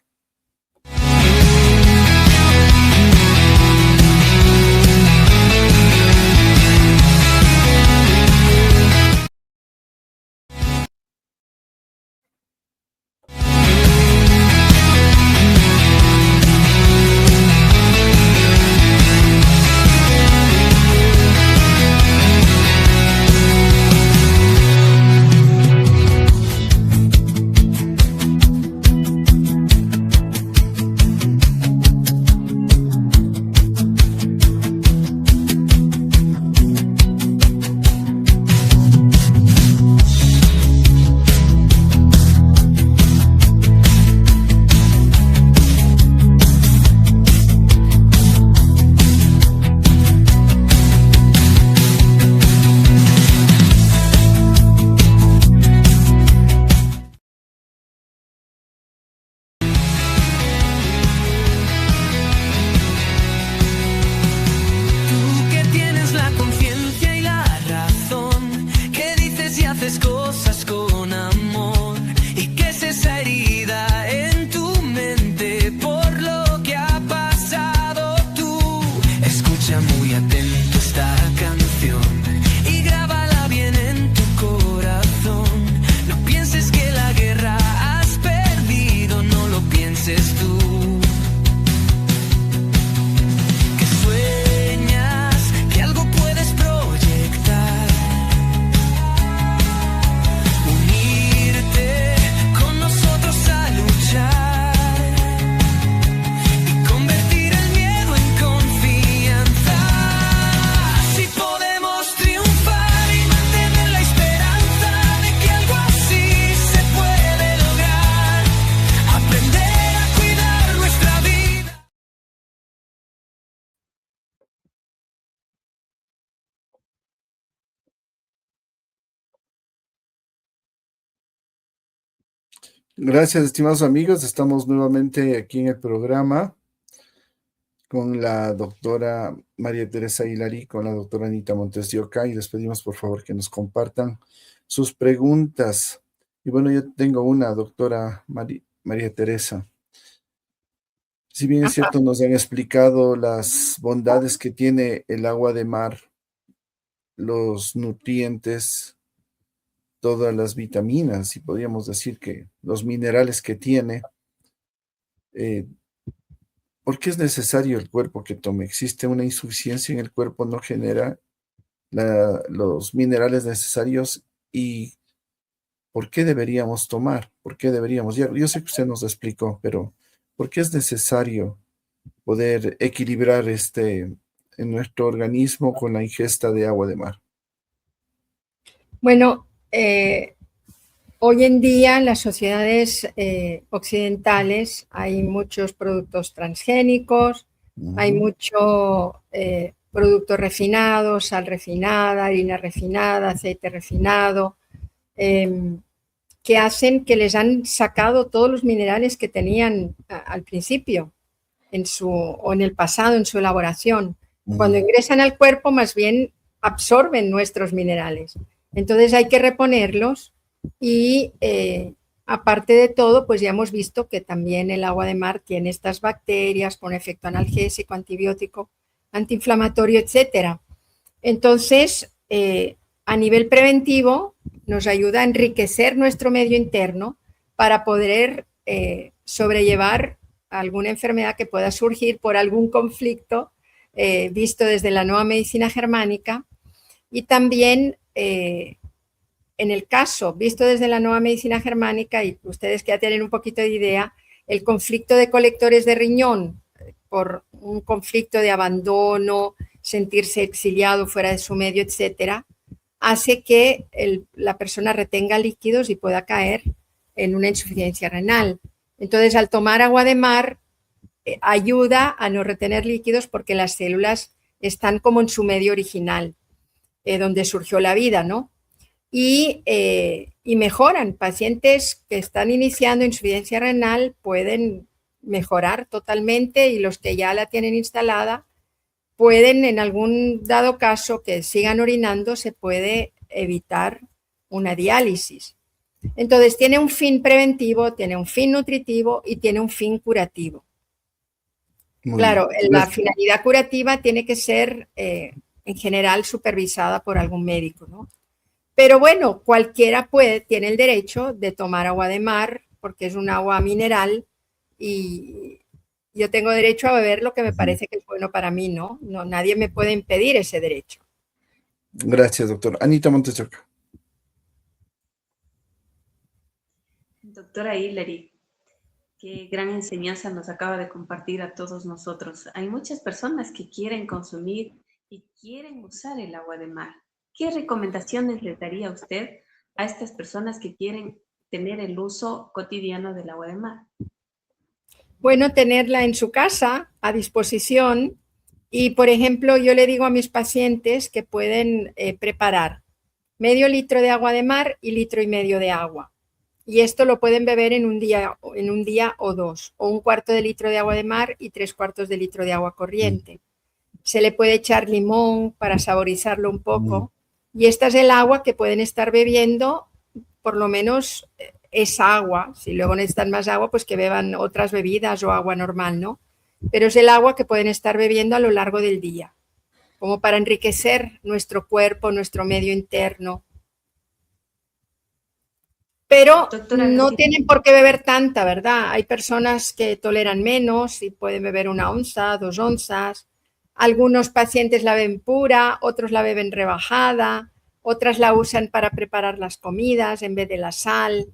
Gracias, estimados amigos. Estamos nuevamente aquí en el programa con la doctora María Teresa Hilary, con la doctora Anita Montes de Oca, y les pedimos por favor que nos compartan sus preguntas. Y bueno, yo tengo una, doctora María Teresa. Si bien es cierto, nos han explicado las bondades que tiene el agua de mar, los nutrientes, todas las vitaminas, y podríamos decir que los minerales que tiene, ¿por qué es necesario el cuerpo que tome? ¿Existe una insuficiencia en el cuerpo? ¿No genera los minerales necesarios? ¿Y por qué deberíamos tomar? ¿Por qué deberíamos? Yo sé que usted nos lo explicó, pero ¿por qué es necesario poder equilibrar en nuestro organismo con la ingesta de agua de mar? Bueno, hoy en día en las sociedades occidentales hay muchos productos transgénicos, hay mucho productos refinados, sal refinada, harina refinada, aceite refinado, que hacen que les han sacado todos los minerales que tenían al principio o en el pasado en su elaboración. Cuando ingresan al cuerpo, más bien absorben nuestros minerales. Entonces hay que reponerlos y aparte de todo, pues ya hemos visto que también el agua de mar tiene estas bacterias con efecto analgésico, antibiótico, antiinflamatorio, etcétera. Entonces, a nivel preventivo, nos ayuda a enriquecer nuestro medio interno para poder sobrellevar alguna enfermedad que pueda surgir por algún conflicto visto desde la nueva medicina germánica, y también en el caso visto desde la nueva medicina germánica, y ustedes que ya tienen un poquito de idea, el conflicto de colectores de riñón por un conflicto de abandono, sentirse exiliado fuera de su medio, etcétera, hace que la persona retenga líquidos y pueda caer en una insuficiencia renal. Entonces, al tomar agua de mar, ayuda a no retener líquidos porque las células están como en su medio original, donde surgió la vida, ¿no? y mejoran. Pacientes que están iniciando insuficiencia renal pueden mejorar totalmente y los que ya la tienen instalada pueden, en algún dado caso que sigan orinando, se puede evitar una diálisis. Entonces tiene un fin preventivo, tiene un fin nutritivo y tiene un fin curativo. Claro, la finalidad curativa tiene que ser en general supervisada por algún médico, ¿no? Pero bueno, cualquiera tiene el derecho de tomar agua de mar porque es un agua mineral y yo tengo derecho a beber lo que me parece que es bueno para mí, ¿no? No, nadie me puede impedir ese derecho. Gracias, doctor. Anita Montes de Oca. Doctora Hilary, qué gran enseñanza nos acaba de compartir a todos nosotros. Hay muchas personas que quieren consumir y quieren usar el agua de mar. ¿Qué recomendaciones le daría usted a estas personas que quieren tener el uso cotidiano del agua de mar? Bueno, tenerla en su casa a disposición y, por ejemplo, yo le digo a mis pacientes que pueden preparar medio litro de agua de mar y litro y medio de agua. Y esto lo pueden beber en un día o dos, o un cuarto de litro de agua de mar y 3/4 de litro de agua corriente. Se le puede echar limón para saborizarlo un poco. Y esta es el agua que pueden estar bebiendo, por lo menos esa agua. Si luego necesitan más agua, pues que beban otras bebidas o agua normal, ¿no? Pero es el agua que pueden estar bebiendo a lo largo del día, como para enriquecer nuestro cuerpo, nuestro medio interno. Pero no tienen por qué beber tanta, ¿verdad? Hay personas que toleran menos y pueden beber 1 onza, 2 onzas. Algunos pacientes la beben pura, otros la beben rebajada, otras la usan para preparar las comidas en vez de la sal.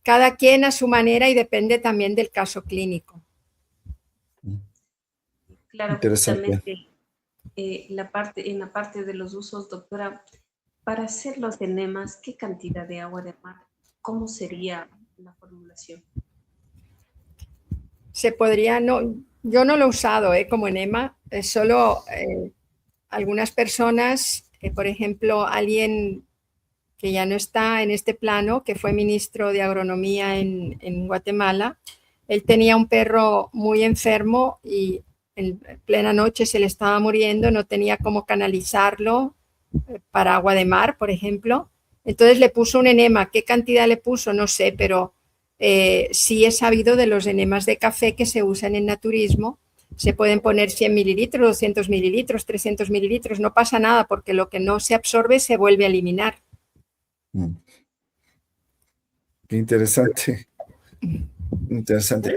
Cada quien a su manera y depende también del caso clínico. Claro, justamente en la parte de los usos, doctora, para hacer los enemas, ¿qué cantidad de agua de mar? ¿Cómo sería la formulación? Se podría, no, yo no lo he usado como enema, solo algunas personas, por ejemplo, alguien que ya no está en este plano, que fue ministro de Agronomía en Guatemala, él tenía un perro muy enfermo y en plena noche se le estaba muriendo, no tenía cómo canalizarlo para agua de mar, por ejemplo. Entonces le puso un enema. ¿Qué cantidad le puso? No sé, pero sí he sabido de los enemas de café que se usan en naturismo. Se pueden poner 100 mililitros, 200 mililitros, 300 mililitros. No pasa nada porque lo que no se absorbe se vuelve a eliminar. Qué interesante. Interesante.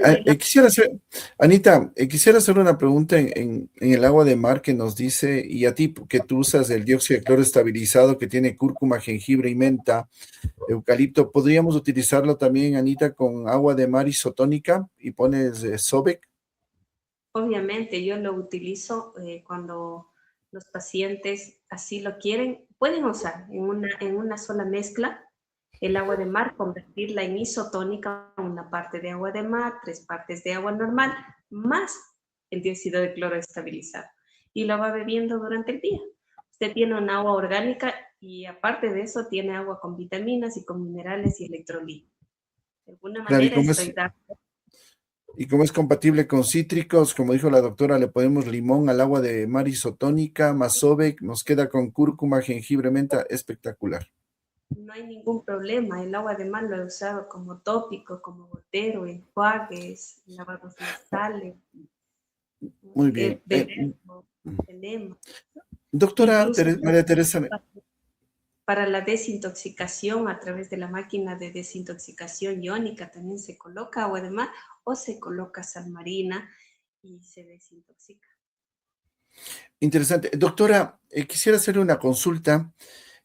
Anita, quisiera hacer una pregunta en el agua de mar que nos dice, y a ti que tú usas el dióxido de cloro estabilizado que tiene cúrcuma, jengibre y menta, eucalipto, ¿podríamos utilizarlo también, Anita, con agua de mar isotónica y pones Sobec? Obviamente, yo lo utilizo cuando los pacientes así lo quieren. Pueden usar en una sola mezcla el agua de mar, convertirla en isotónica, 1 parte de agua de mar, 3 partes de agua normal, más el dióxido de cloro estabilizado. Y lo va bebiendo durante el día. Usted tiene un agua orgánica y aparte de eso tiene agua con vitaminas y con minerales y electrolitos. De alguna manera estoy dando... Y como es compatible con cítricos, como dijo la doctora, le ponemos limón al agua de mar isotónica, más Sobec, nos queda con cúrcuma, jengibre, menta, espectacular. No hay ningún problema. El agua de mar lo he usado como tópico, como gotero, enjuagues, lavados nasales. Muy bien. Doctora María Teresa. Para la desintoxicación, a través de la máquina de desintoxicación iónica, también se coloca agua de mar o se coloca sal marina y se desintoxica. Interesante. Doctora, quisiera hacerle una consulta.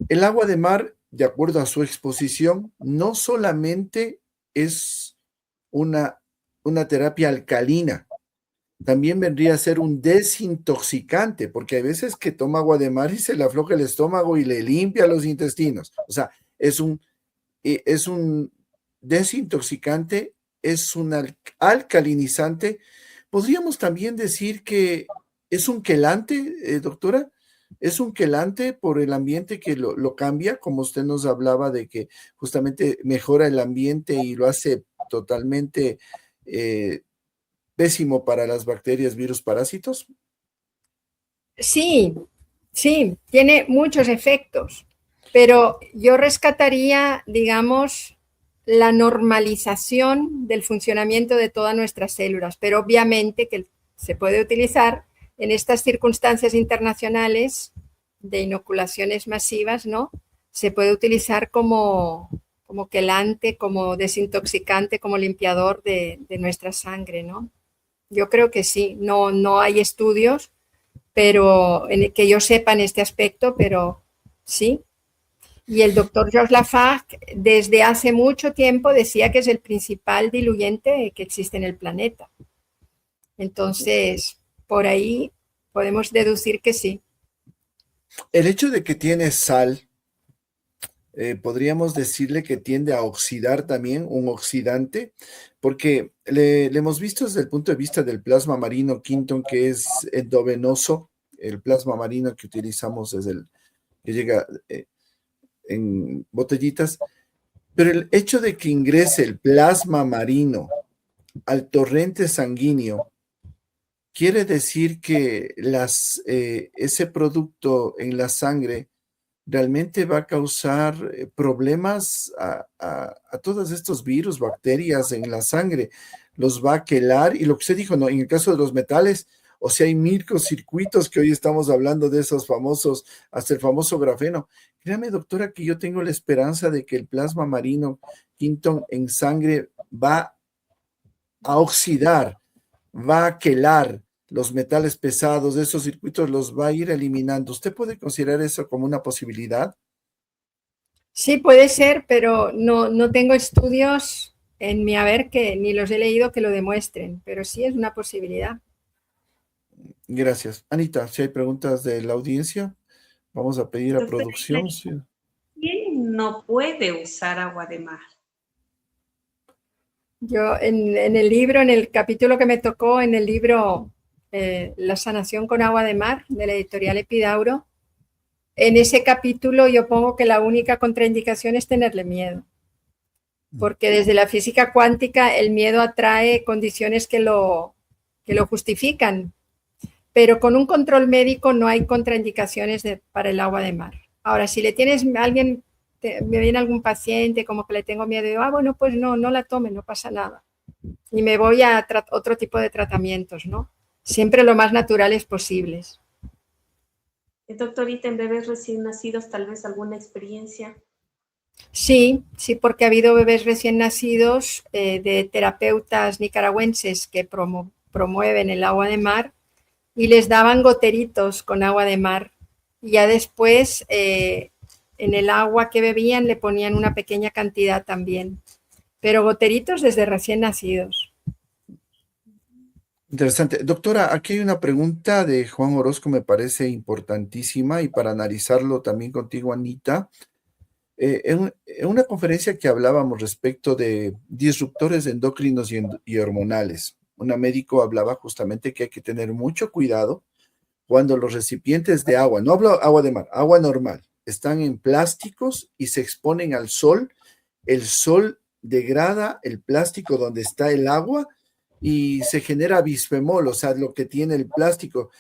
El agua de mar, de acuerdo a su exposición, no solamente es una terapia alcalina, también vendría a ser un desintoxicante, porque hay veces que toma agua de mar y se le afloja el estómago y le limpia los intestinos. O sea, es un desintoxicante, es un alcalinizante. ¿Podríamos también decir que es un quelante, doctora? ¿Es un quelante por el ambiente que lo cambia, como usted nos hablaba de que justamente mejora el ambiente y lo hace totalmente eh, pésimo para las bacterias, virus, parásitos? Sí, sí, tiene muchos efectos, pero yo rescataría, digamos, la normalización del funcionamiento de todas nuestras células, pero obviamente que se puede utilizar en estas circunstancias internacionales de inoculaciones masivas, ¿no? Se puede utilizar como quelante, como desintoxicante, como limpiador de nuestra sangre, ¿no? Yo creo que sí, no hay estudios pero en el que yo sepa en este aspecto, pero sí. Y el doctor Georges Lafargue desde hace mucho tiempo decía que es el principal diluyente que existe en el planeta. Entonces, por ahí podemos deducir que sí. El hecho de que tiene sal, podríamos decirle que tiende a oxidar también, un oxidante, porque le hemos visto desde el punto de vista del plasma marino Quinton, que es endovenoso, el plasma marino que utilizamos desde el que llega en botellitas, pero el hecho de que ingrese el plasma marino al torrente sanguíneo quiere decir que ese producto en la sangre realmente va a causar problemas a todos estos virus, bacterias en la sangre, los va a quelar y lo que usted dijo, ¿no? En el caso de los metales, o sea, hay microcircuitos que hoy estamos hablando de esos famosos, hasta el famoso grafeno. Créame, doctora, que yo tengo la esperanza de que el plasma marino Quinton en sangre va a oxidar, va a quelar los metales pesados, esos circuitos los va a ir eliminando. ¿Usted puede considerar eso como una posibilidad? Sí, puede ser, pero no tengo estudios en mi haber que ni los he leído que lo demuestren, pero sí es una posibilidad. Gracias. Anita, si hay preguntas de la audiencia, vamos a pedir a Doctora, producción. Sí. ¿quién no puede usar agua de mar? Yo en el libro, en el capítulo que me tocó, en el libro La sanación con agua de mar, de la editorial Epidauro, en ese capítulo yo pongo que la única contraindicación es tenerle miedo, porque desde la física cuántica el miedo atrae condiciones que lo justifican, pero con un control médico no hay contraindicaciones para el agua de mar. Ahora, si le tienes a alguien, me viene algún paciente como que le tengo miedo, y digo, bueno, pues no la tome, no pasa nada. Y me voy a otro tipo de tratamientos, ¿no? Siempre lo más naturales posibles. Doctorita, en bebés recién nacidos, tal vez alguna experiencia. Sí, porque ha habido bebés recién nacidos de terapeutas nicaragüenses que promueven el agua de mar y les daban goteritos con agua de mar. Y ya después en el agua que bebían le ponían una pequeña cantidad también, pero goteritos desde recién nacidos. Interesante. Doctora, aquí hay una pregunta de Juan Orozco, me parece importantísima y para analizarlo también contigo, Anita. En una conferencia que hablábamos respecto de disruptores endocrinos y hormonales, una médico hablaba justamente que hay que tener mucho cuidado cuando los recipientes de agua, no hablo agua de mar, agua normal, están en plásticos y se exponen al sol. El sol degrada el plástico donde está el agua y se genera bisfemol, o sea, lo que tiene el plástico.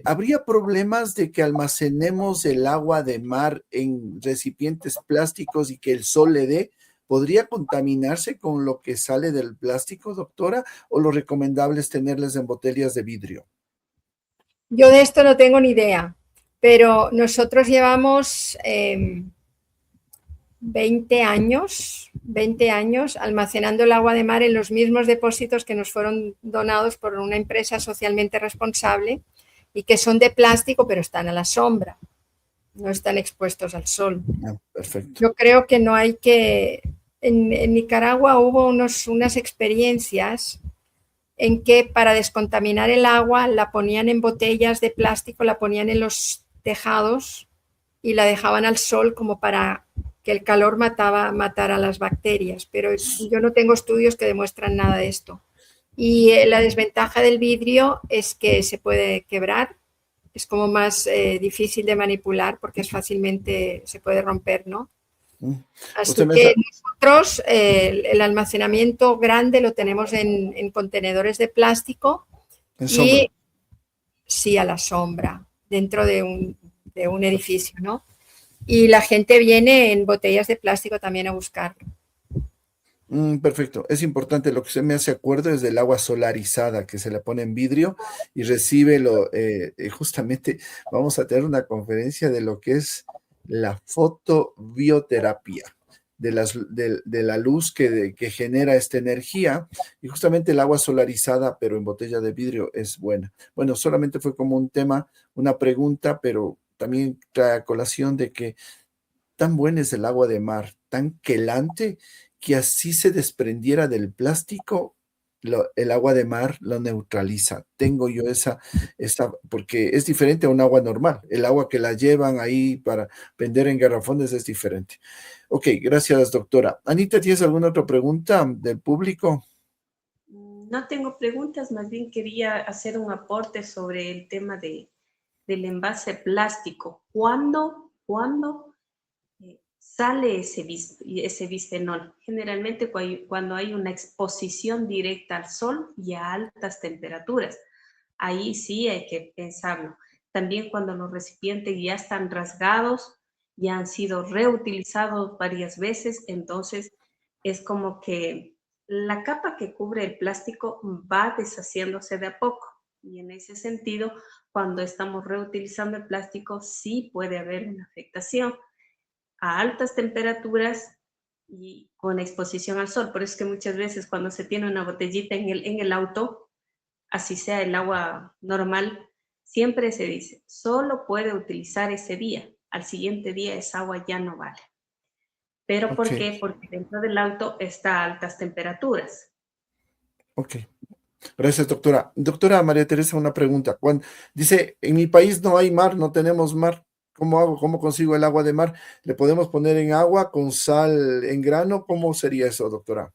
¿Habría problemas de que almacenemos el agua de mar en recipientes plásticos y que el sol le dé? ¿Podría contaminarse con lo que sale del plástico, doctora? ¿O lo recomendable es tenerlas en botellas de vidrio? Yo de esto no tengo ni idea, pero nosotros llevamos 20 años almacenando el agua de mar en los mismos depósitos que nos fueron donados por una empresa socialmente responsable y que son de plástico, pero están a la sombra, no están expuestos al sol. Perfecto. Yo creo que no hay que... En Nicaragua hubo unas experiencias en que para descontaminar el agua la ponían en botellas de plástico, la ponían en los tejados y la dejaban al sol como para que el calor matara a las bacterias, pero yo no tengo estudios que demuestran nada de esto. Y la desventaja del vidrio es que se puede quebrar es como más difícil de manipular porque es fácilmente, se puede romper, ¿no? Así que nosotros el almacenamiento grande lo tenemos en contenedores de plástico y sí, a la sombra, dentro de un edificio, ¿no? Y la gente viene en botellas de plástico también a buscarlo. Perfecto, es importante. Lo que se me hace acuerdo es del agua solarizada que se le pone en vidrio y recibe justamente vamos a tener una conferencia de lo que es la fotobioterapia, de la luz que genera esta energía, y justamente el agua solarizada, pero en botella de vidrio, es buena. Bueno, solamente fue como un tema, una pregunta, pero también trae a colación de que tan buena es el agua de mar, tan quelante, que así se desprendiera del plástico, el agua de mar lo neutraliza. Tengo yo porque es diferente a un agua normal. El agua que la llevan ahí para vender en garrafones es diferente. Ok, gracias, doctora. Anita, ¿tienes alguna otra pregunta del público? No tengo preguntas, más bien quería hacer un aporte sobre el tema del envase plástico. ¿Cuándo sale ese bisfenol? Generalmente cuando hay una exposición directa al sol y a altas temperaturas. Ahí sí hay que pensarlo. También cuando los recipientes ya están rasgados, ya han sido reutilizados varias veces, entonces es como que la capa que cubre el plástico va deshaciéndose de a poco. Y en ese sentido, cuando estamos reutilizando el plástico, sí puede haber una afectación a altas temperaturas y con exposición al sol. Por eso es que muchas veces cuando se tiene una botellita en el auto, así sea el agua normal, siempre se dice, solo puede utilizar ese día, al siguiente día esa agua ya no vale. ¿Pero por qué? Porque dentro del auto está a altas temperaturas. Ok. Gracias, doctora. Doctora María Teresa, una pregunta. Dice, en mi país no hay mar, no tenemos mar. ¿Cómo hago? ¿Cómo consigo el agua de mar? ¿Le podemos poner en agua con sal en grano? ¿Cómo sería eso, doctora?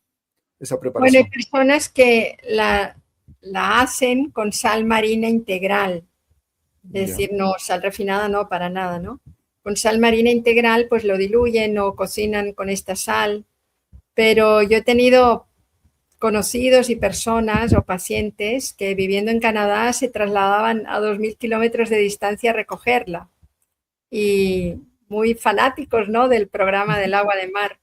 Esa preparación. Bueno, hay personas que la hacen con sal marina integral. Es decir, no, sal refinada no, para nada, ¿no? Con sal marina integral, pues lo diluyen o cocinan con esta sal. Pero yo he tenido conocidos y personas o pacientes que viviendo en Canadá se trasladaban a 2.000 kilómetros de distancia a recogerla. Y muy fanáticos, ¿no?, del programa del agua de mar.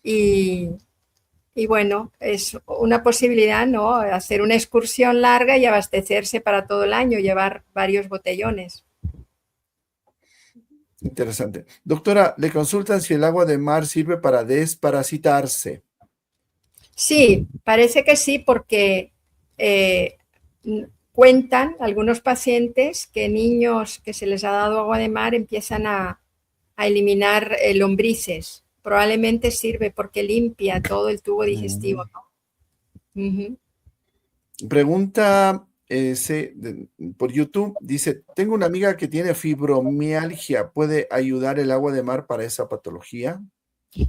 Y bueno, es una posibilidad, ¿no?, hacer una excursión larga y abastecerse para todo el año, llevar varios botellones. Interesante. Doctora, le consultan si el agua de mar sirve para desparasitarse. Sí, parece que sí, porque cuentan algunos pacientes que niños que se les ha dado agua de mar empiezan a eliminar lombrices. Probablemente sirve porque limpia todo el tubo digestivo, ¿no? Pregunta por YouTube, dice, tengo una amiga que tiene fibromialgia, ¿puede ayudar el agua de mar para esa patología?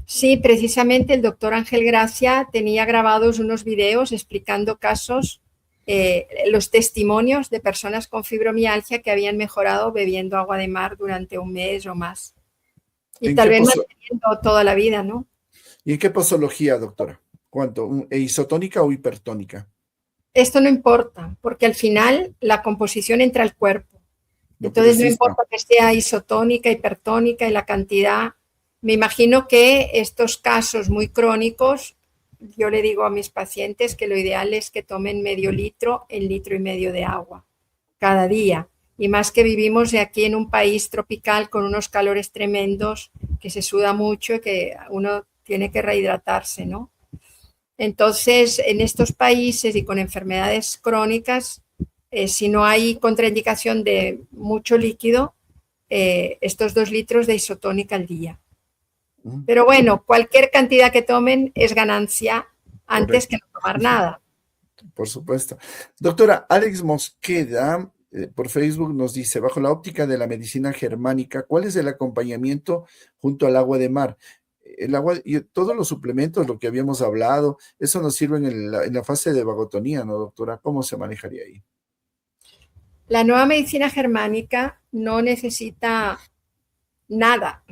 Sí, precisamente el doctor Ángel Gracia tenía grabados unos videos explicando casos, los testimonios de personas con fibromialgia que habían mejorado bebiendo agua de mar durante un mes o más. Y tal vez manteniendo toda la vida, ¿no? ¿Y en qué posología, doctora? ¿Cuánto? ¿Isotónica o hipertónica? Esto no importa, porque al final la composición entra al cuerpo. Entonces no importa que sea isotónica, hipertónica y la cantidad. Me imagino que estos casos muy crónicos, yo le digo a mis pacientes que lo ideal es que tomen medio litro en litro y medio de agua cada día. Y más que vivimos aquí en un país tropical con unos calores tremendos, que se suda mucho y que uno tiene que rehidratarse, ¿no? Entonces, en estos países y con enfermedades crónicas, si no hay contraindicación de mucho líquido, estos 2 litros de isotónica al día. Pero bueno, cualquier cantidad que tomen es ganancia antes que no tomar nada. Por supuesto. Doctora, Alex Mosqueda por Facebook nos dice, bajo la óptica de la medicina germánica, ¿cuál es el acompañamiento junto al agua de mar? El agua y todos los suplementos, lo que habíamos hablado, eso nos sirve en la fase de vagotonía, ¿no, doctora? ¿Cómo se manejaría ahí? La nueva medicina germánica no necesita nada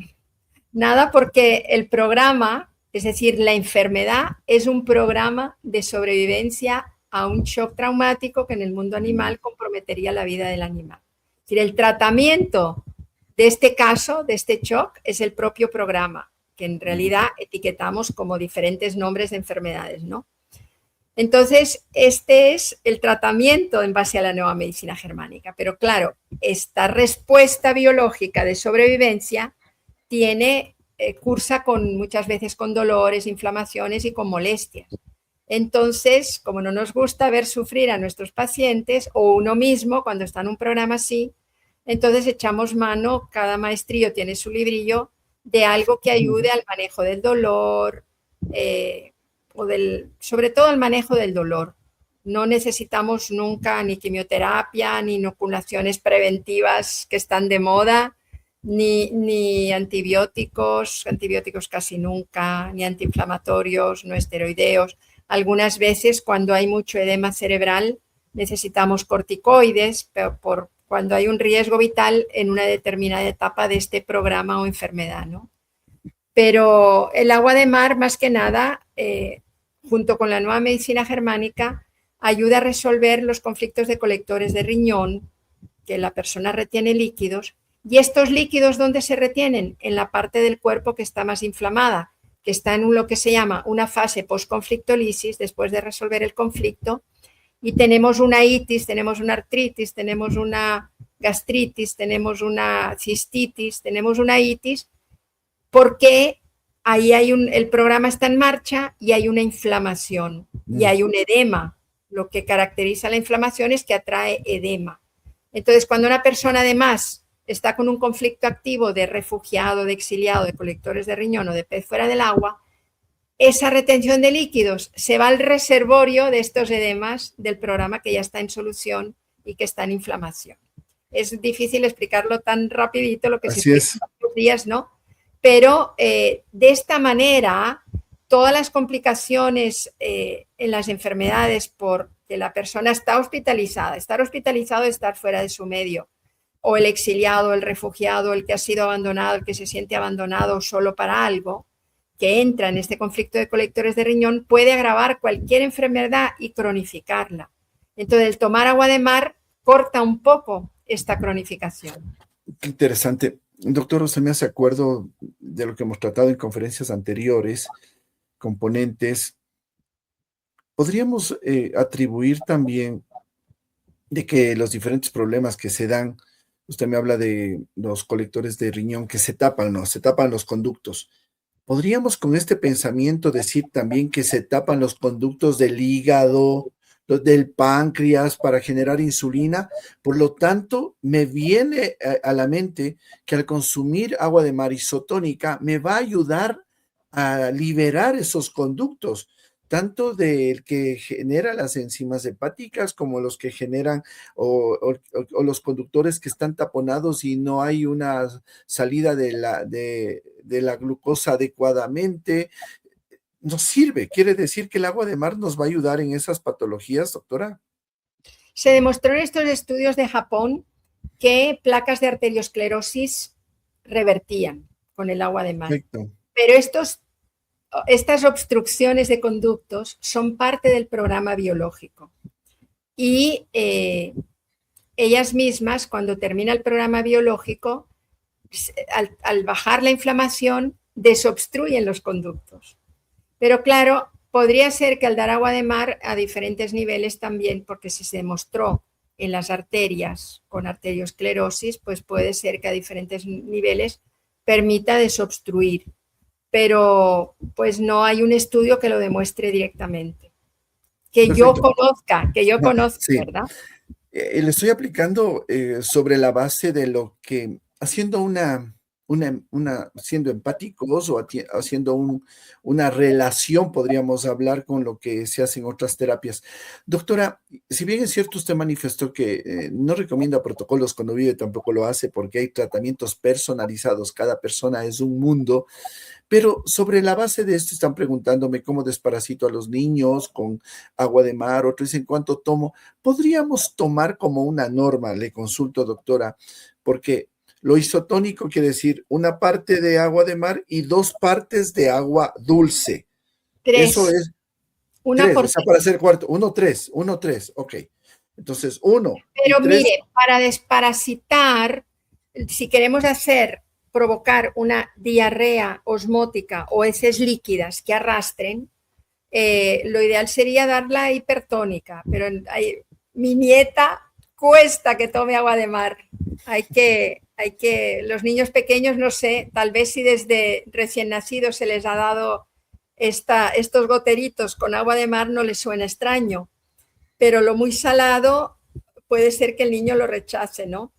porque el programa, es decir, la enfermedad es un programa de sobrevivencia a un shock traumático que en el mundo animal comprometería la vida del animal. Es decir, el tratamiento de este caso, de este shock, es el propio programa, que en realidad etiquetamos como diferentes nombres de enfermedades, ¿no? Entonces, este es el tratamiento en base a la nueva medicina germánica. Pero claro, esta respuesta biológica de sobrevivencia cursa muchas veces con dolores, inflamaciones y con molestias. Entonces, como no nos gusta ver sufrir a nuestros pacientes o uno mismo cuando está en un programa así, entonces echamos mano, cada maestrillo tiene su librillo, de algo que ayude al manejo del dolor, sobre todo al manejo del dolor. No necesitamos nunca ni quimioterapia, ni inoculaciones preventivas que están de moda, ni antibióticos casi nunca, ni antiinflamatorios, no esteroideos. Algunas veces cuando hay mucho edema cerebral necesitamos corticoides cuando hay un riesgo vital en una determinada etapa de este programa o enfermedad, ¿no? Pero el agua de mar, más que nada, junto con la nueva medicina germánica, ayuda a resolver los conflictos de colectores de riñón, que la persona retiene líquidos. ¿Y estos líquidos dónde se retienen? En la parte del cuerpo que está más inflamada, que está en lo que se llama una fase post-conflictolisis, después de resolver el conflicto, y tenemos una itis, tenemos una artritis, tenemos una gastritis, tenemos una cistitis, tenemos una itis, porque ahí el programa está en marcha y hay una inflamación y hay un edema. Lo que caracteriza la inflamación es que atrae edema. Entonces, cuando una persona además está con un conflicto activo de refugiado, de exiliado, de colectores de riñón o de pez fuera del agua, esa retención de líquidos se va al reservorio de estos edemas del programa que ya está en solución y que está en inflamación. Es difícil explicarlo tan rapidito, lo que se explica en estos días, ¿no? Pero de esta manera, todas las complicaciones en las enfermedades porque la persona está hospitalizada, estar hospitalizado es estar fuera de su medio, o el exiliado, el refugiado, el que ha sido abandonado, el que se siente abandonado solo para algo, que entra en este conflicto de colectores de riñón, puede agravar cualquier enfermedad y cronificarla. Entonces, el tomar agua de mar corta un poco esta cronificación. Qué interesante. Doctor, usted me hace acuerdo de lo que hemos tratado en conferencias anteriores, componentes. ¿Podríamos atribuir también de que los diferentes problemas que se dan, usted me habla de los colectores de riñón que se tapan, ¿no? Se tapan los conductos. ¿Podríamos con este pensamiento decir también que se tapan los conductos del hígado, del páncreas para generar insulina? Por lo tanto, me viene a la mente que al consumir agua de mar isotónica me va a ayudar a liberar esos conductos, tanto del que genera las enzimas hepáticas como los que generan o los conductores que están taponados y no hay una salida de la glucosa adecuadamente. Nos sirve, quiere decir que el agua de mar nos va a ayudar en esas patologías, doctora. Se demostró en estos estudios de Japón que placas de arteriosclerosis revertían con el agua de mar. Perfecto. Pero estas obstrucciones de conductos son parte del programa biológico y ellas mismas, cuando termina el programa biológico, al bajar la inflamación, desobstruyen los conductos. Pero claro, podría ser que al dar agua de mar a diferentes niveles también, porque si se demostró en las arterias con arteriosclerosis, pues puede ser que a diferentes niveles permita desobstruir. Pero pues no hay un estudio que lo demuestre directamente. Que yo conozca, sí. ¿verdad? Le estoy aplicando sobre la base de lo que, haciendo una siendo empáticos o haciendo una relación, podríamos hablar, con lo que se hace en otras terapias. Doctora, si bien es cierto, usted manifestó que no recomienda protocolos cuando vive, tampoco lo hace porque hay tratamientos personalizados, cada persona es un mundo, pero sobre la base de esto están preguntándome cómo desparasito a los niños con agua de mar, otros dicen cuánto tomo. ¿Podríamos tomar como una norma? Le consulto, doctora, porque lo isotónico quiere decir una parte de agua de mar y 2 partes de agua dulce. Eso 3, es una 3, o por sea, para hacer cuarto, 1, 3, 1, 3, ok. Entonces, 1 y Pero 3, mire, para desparasitar, si queremos provocar una diarrea osmótica o heces líquidas que arrastren, lo ideal sería dar la hipertónica, pero mi nieta cuesta que tome agua de mar. Los niños pequeños, no sé, tal vez si desde recién nacidos se les ha dado estos goteritos con agua de mar no les suena extraño, pero lo muy salado puede ser que el niño lo rechace, ¿no?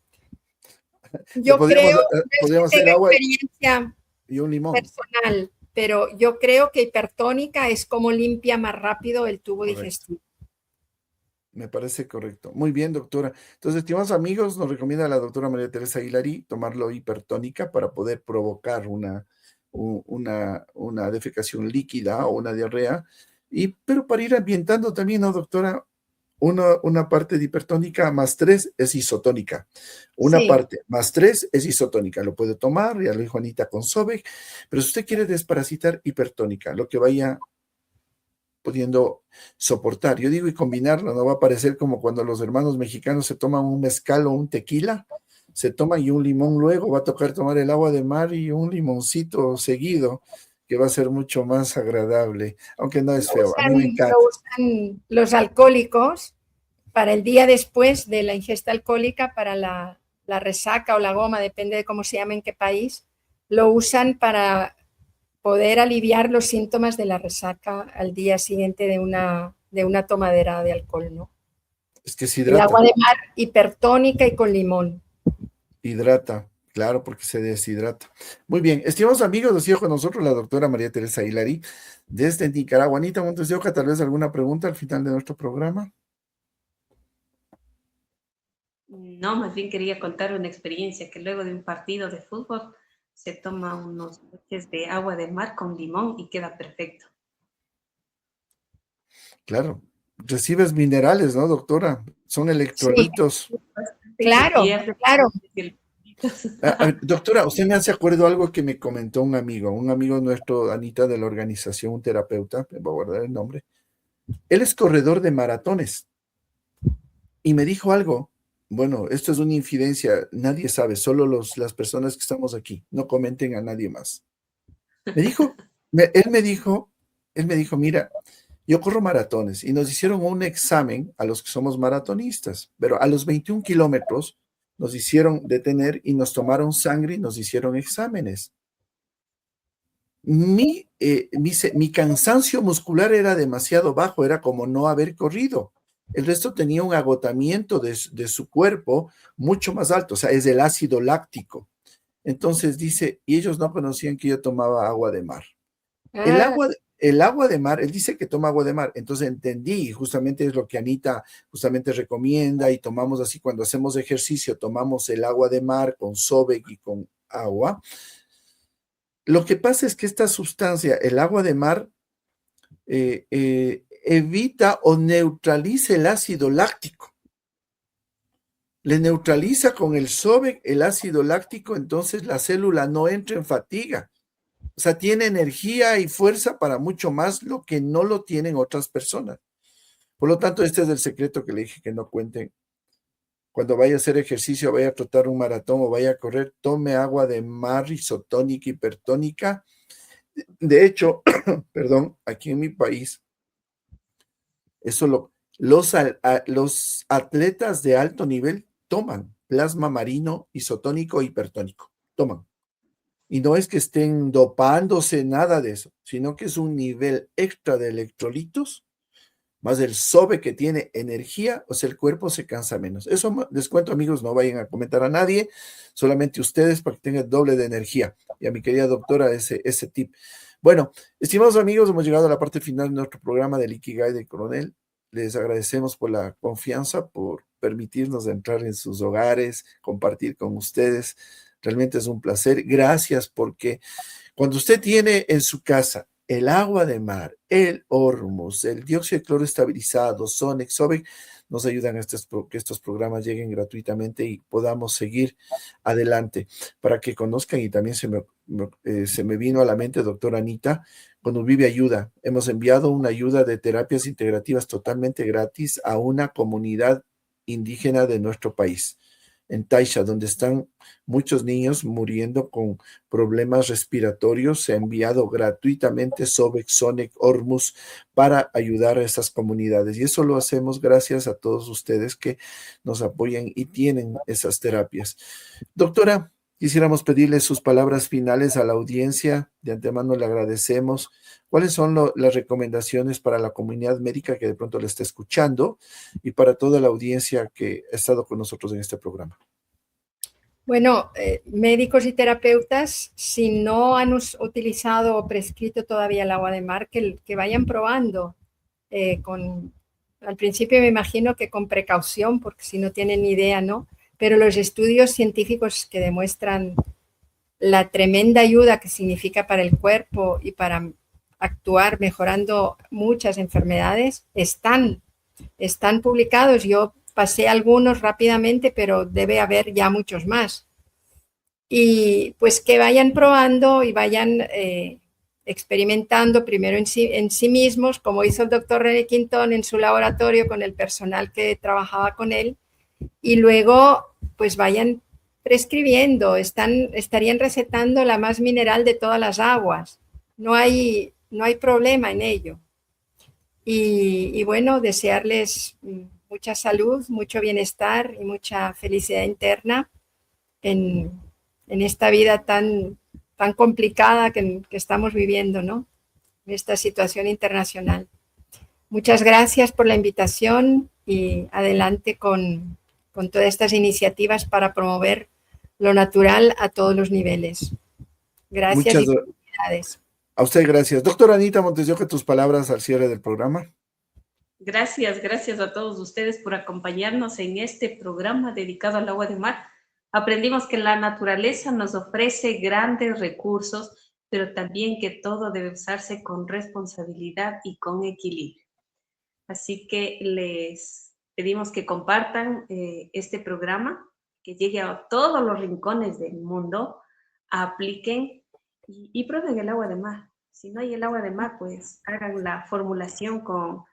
Yo creo, no es que podríamos hacer tenga agua experiencia y un limón. personal, pero yo creo que hipertónica es como limpia más rápido el tubo Correcto. digestivo. Me parece correcto. Muy bien, doctora. Entonces, estimados amigos, nos recomienda la doctora María Teresa Aguilarí tomarlo hipertónica para poder provocar una defecación líquida o una diarrea. Pero para ir ambientando también, ¿no, doctora? Una parte de hipertónica más 3 es isotónica. Una Sí. parte más 3 es isotónica. Lo puede tomar, ya lo dijo Anita con Sobek, pero si usted quiere desparasitar, hipertónica, lo que vaya pudiendo soportar. Yo digo, y combinarlo, no va a parecer como cuando los hermanos mexicanos se toman un mezcal o un tequila, se toman y un limón luego, va a tocar tomar el agua de mar y un limoncito seguido, que va a ser mucho más agradable, aunque no es feo, a mí me encanta. Lo usan los alcohólicos para el día después de la ingesta alcohólica, para la resaca o la goma, depende de cómo se llama en qué país, lo usan para poder aliviar los síntomas de la resaca al día siguiente de una tomadera de alcohol, ¿no? Es que se El hidrata. agua de mar hipertónica y con limón. Hidrata, claro, porque se deshidrata. Muy bien, estimados amigos, ha sido con nosotros la doctora María Teresa Aguilarí desde Nicaragua. Anita Montes de Oca, tal vez alguna pregunta al final de nuestro programa. No, más bien quería contar una experiencia que luego de un partido de fútbol se toma unos botes de agua de mar con limón y queda perfecto. Claro, recibes minerales, ¿no, doctora? Son electrolitos. Sí, claro, claro. A ver, doctora, usted me hace acuerdo algo que me comentó un amigo nuestro, Anita, de la organización, un terapeuta, me voy a guardar el nombre. Él es corredor de maratones y me dijo algo. Bueno, esto es una infidencia, nadie sabe, solo las personas que estamos aquí, no comenten a nadie más. Me dijo, él me dijo, mira, yo corro maratones y nos hicieron un examen a los que somos maratonistas, pero a los 21 kilómetros nos hicieron detener y nos tomaron sangre y nos hicieron exámenes. Mi cansancio muscular era demasiado bajo, era como no haber corrido. El resto tenía un agotamiento de su cuerpo mucho más alto, o sea, es el ácido láctico. Entonces dice, y ellos no conocían que yo tomaba agua de mar. El agua de mar, él dice que toma agua de mar, entonces entendí, justamente es lo que Anita justamente recomienda y tomamos así cuando hacemos ejercicio, tomamos el agua de mar con Sobek y con agua. Lo que pasa es que esta sustancia, el agua de mar, evita o neutraliza el ácido láctico. Le neutraliza con el Sobek el ácido láctico, entonces la célula no entra en fatiga. O sea, tiene energía y fuerza para mucho más, lo que no lo tienen otras personas. Por lo tanto, este es el secreto que le dije que no cuenten. Cuando vaya a hacer ejercicio, vaya a trotar un maratón o vaya a correr, tome agua de mar isotónica, hipertónica. De hecho, perdón, aquí en mi país, los atletas de alto nivel toman plasma marino isotónico e hipertónico. Toman. Y no es que estén dopándose, nada de eso, sino que es un nivel extra de electrolitos más el SOBE que tiene energía, o sea, el cuerpo se cansa menos. Eso les cuento, amigos, no vayan a comentar a nadie, solamente ustedes para que tengan doble de energía. Y a mi querida doctora, ese tip. Bueno, estimados amigos, hemos llegado a la parte final de nuestro programa del Ikigai de Coronel. Les agradecemos por la confianza, por permitirnos entrar en sus hogares, compartir con ustedes. Realmente es un placer. Gracias porque cuando usted tiene en su casa el agua de mar, el Hormuz, el dióxido de cloro estabilizado, Sonex, Sobec, nos ayudan a que estos programas lleguen gratuitamente y podamos seguir adelante para que conozcan. Y también se me vino a la mente, doctora Anita, cuando vive ayuda. Hemos enviado una ayuda de terapias integrativas totalmente gratis a una comunidad indígena de nuestro país, en Taisha, donde están muchos niños muriendo con problemas respiratorios. Se ha enviado gratuitamente Sobec, Sonec, Hormuz para ayudar a estas comunidades. Y eso lo hacemos gracias a todos ustedes que nos apoyan y tienen esas terapias. Doctora, quisiéramos pedirle sus palabras finales a la audiencia. De antemano le agradecemos. ¿Cuáles son las recomendaciones para la comunidad médica que de pronto le está escuchando y para toda la audiencia que ha estado con nosotros en este programa? Bueno, médicos y terapeutas, si no han utilizado o prescrito todavía el agua de mar, que vayan probando. Al principio me imagino que con precaución, porque si no tienen ni idea, ¿no? Pero los estudios científicos que demuestran la tremenda ayuda que significa para el cuerpo y para actuar mejorando muchas enfermedades están publicados. Yo pasé algunos rápidamente, pero debe haber ya muchos más. Y pues que vayan probando y vayan experimentando primero en sí mismos, como hizo el doctor René Quintón en su laboratorio con el personal que trabajaba con él, y luego pues vayan prescribiendo. Estarían recetando la más mineral de todas las aguas. No hay problema en ello. Y bueno, desearles mucha salud, mucho bienestar y mucha felicidad interna en esta vida tan complicada que estamos viviendo, ¿no? En esta situación internacional. Muchas gracias por la invitación y adelante con todas estas iniciativas para promover lo natural a todos los niveles. Gracias y felicidades. A usted gracias. Doctora Anita Montes de Oca, tus palabras al cierre del programa. Gracias a todos ustedes por acompañarnos en este programa dedicado al agua de mar. Aprendimos que la naturaleza nos ofrece grandes recursos, pero también que todo debe usarse con responsabilidad y con equilibrio. Así que les pedimos que compartan este programa, que llegue a todos los rincones del mundo, apliquen y prueben el agua de mar. Si no hay el agua de mar, pues hagan la formulación con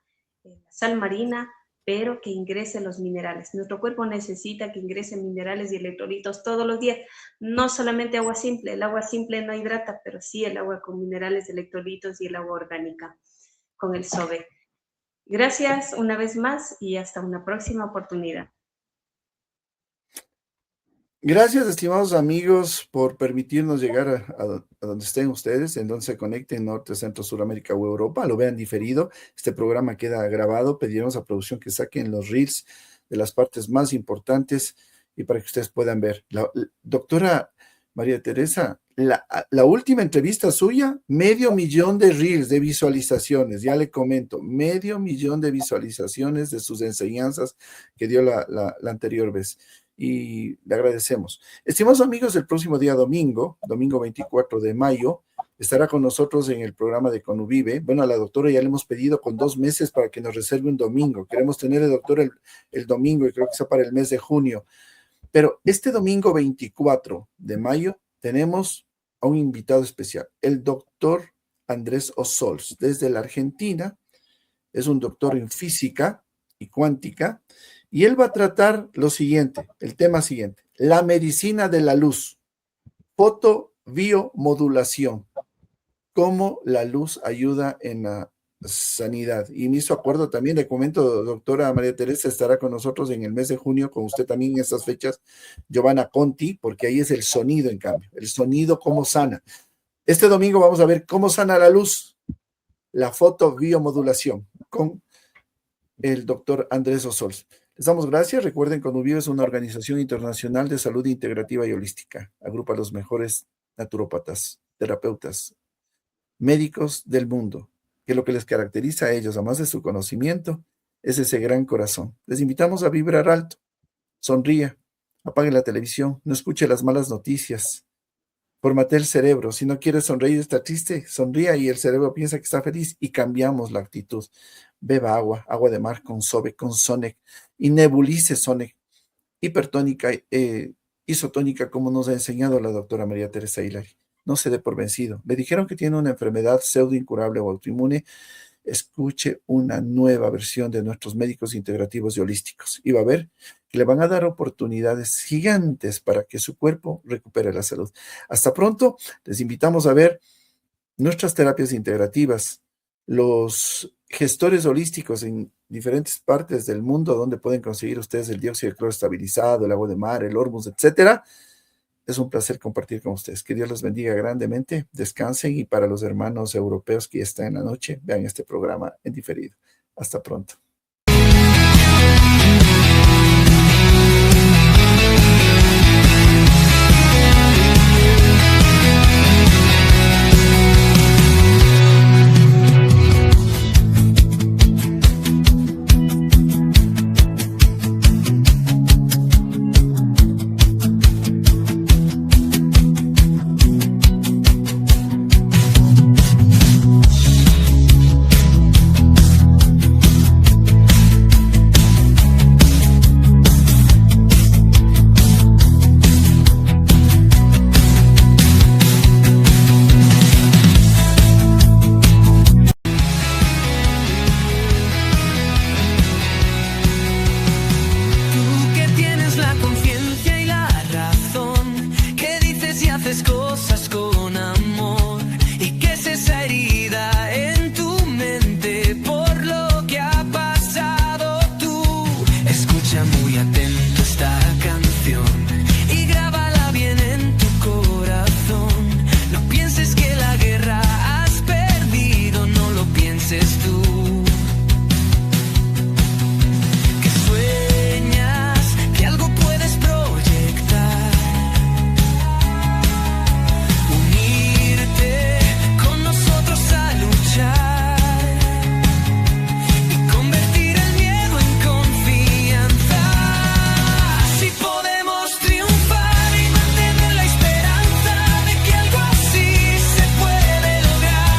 sal marina, pero que ingrese los minerales. Nuestro cuerpo necesita que ingresen minerales y electrolitos todos los días, no solamente agua simple. El agua simple no hidrata, pero sí el agua con minerales, electrolitos y el agua orgánica con el SOBE. Gracias una vez más y hasta una próxima oportunidad. Gracias, estimados amigos, por permitirnos llegar a donde estén ustedes, en donde se conecten Norte, Centro, Suramérica o Europa. Lo vean diferido. Este programa queda grabado. Pediremos a producción que saquen los reels de las partes más importantes y para que ustedes puedan ver. Doctora María Teresa, la última entrevista suya, 500,000 de reels, de visualizaciones. Ya le comento, 500,000 de visualizaciones de sus enseñanzas que dio la anterior vez. Y le agradecemos. Estimados amigos, el próximo día domingo 24 de mayo, estará con nosotros en el programa de Conuvive. Bueno, a la doctora ya le hemos pedido con 2 meses para que nos reserve un domingo. Queremos tener el doctor el domingo y creo que sea para el mes de junio. Pero este domingo 24 de mayo tenemos a un invitado especial, el doctor Andrés Ozols, desde la Argentina. Es un doctor en física y cuántica. Y él va a tratar lo siguiente, el tema siguiente, la medicina de la luz, fotobiomodulación, cómo la luz ayuda en la sanidad. Y me hizo acuerdo también, le comento, doctora María Teresa estará con nosotros en el mes de junio, con usted también en estas fechas, Giovanna Conti, porque ahí es el sonido, en cambio, el sonido cómo sana. Este domingo vamos a ver cómo sana la luz, la fotobiomodulación, con el doctor Andrés Osols. Les damos gracias. Recuerden, Conuvive es una organización internacional de salud integrativa y holística. Agrupa a los mejores naturópatas, terapeutas, médicos del mundo, que lo que les caracteriza a ellos, además de su conocimiento, es ese gran corazón. Les invitamos a vibrar alto, sonría, apague la televisión, no escuche las malas noticias, formate el cerebro. Si no quiere sonreír, está triste, sonría y el cerebro piensa que está feliz y cambiamos la actitud. Beba agua, agua de mar con Sobe, con Sonic y nebulice Sonic, hipertónica, isotónica, como nos ha enseñado la doctora María Teresa Hilary. No se dé por vencido. Le dijeron que tiene una enfermedad pseudo incurable o autoinmune. Escuche una nueva versión de nuestros médicos integrativos y holísticos y va a ver que le van a dar oportunidades gigantes para que su cuerpo recupere la salud. Hasta pronto. Les invitamos a ver nuestras terapias integrativas, los gestores holísticos en diferentes partes del mundo donde pueden conseguir ustedes el dióxido de cloro estabilizado, el agua de mar, el Hormuz, etcétera. Es un placer compartir con ustedes. Que Dios los bendiga grandemente. Descansen y para los hermanos europeos que ya están en la noche, vean este programa en diferido. Hasta pronto. Muy atento está.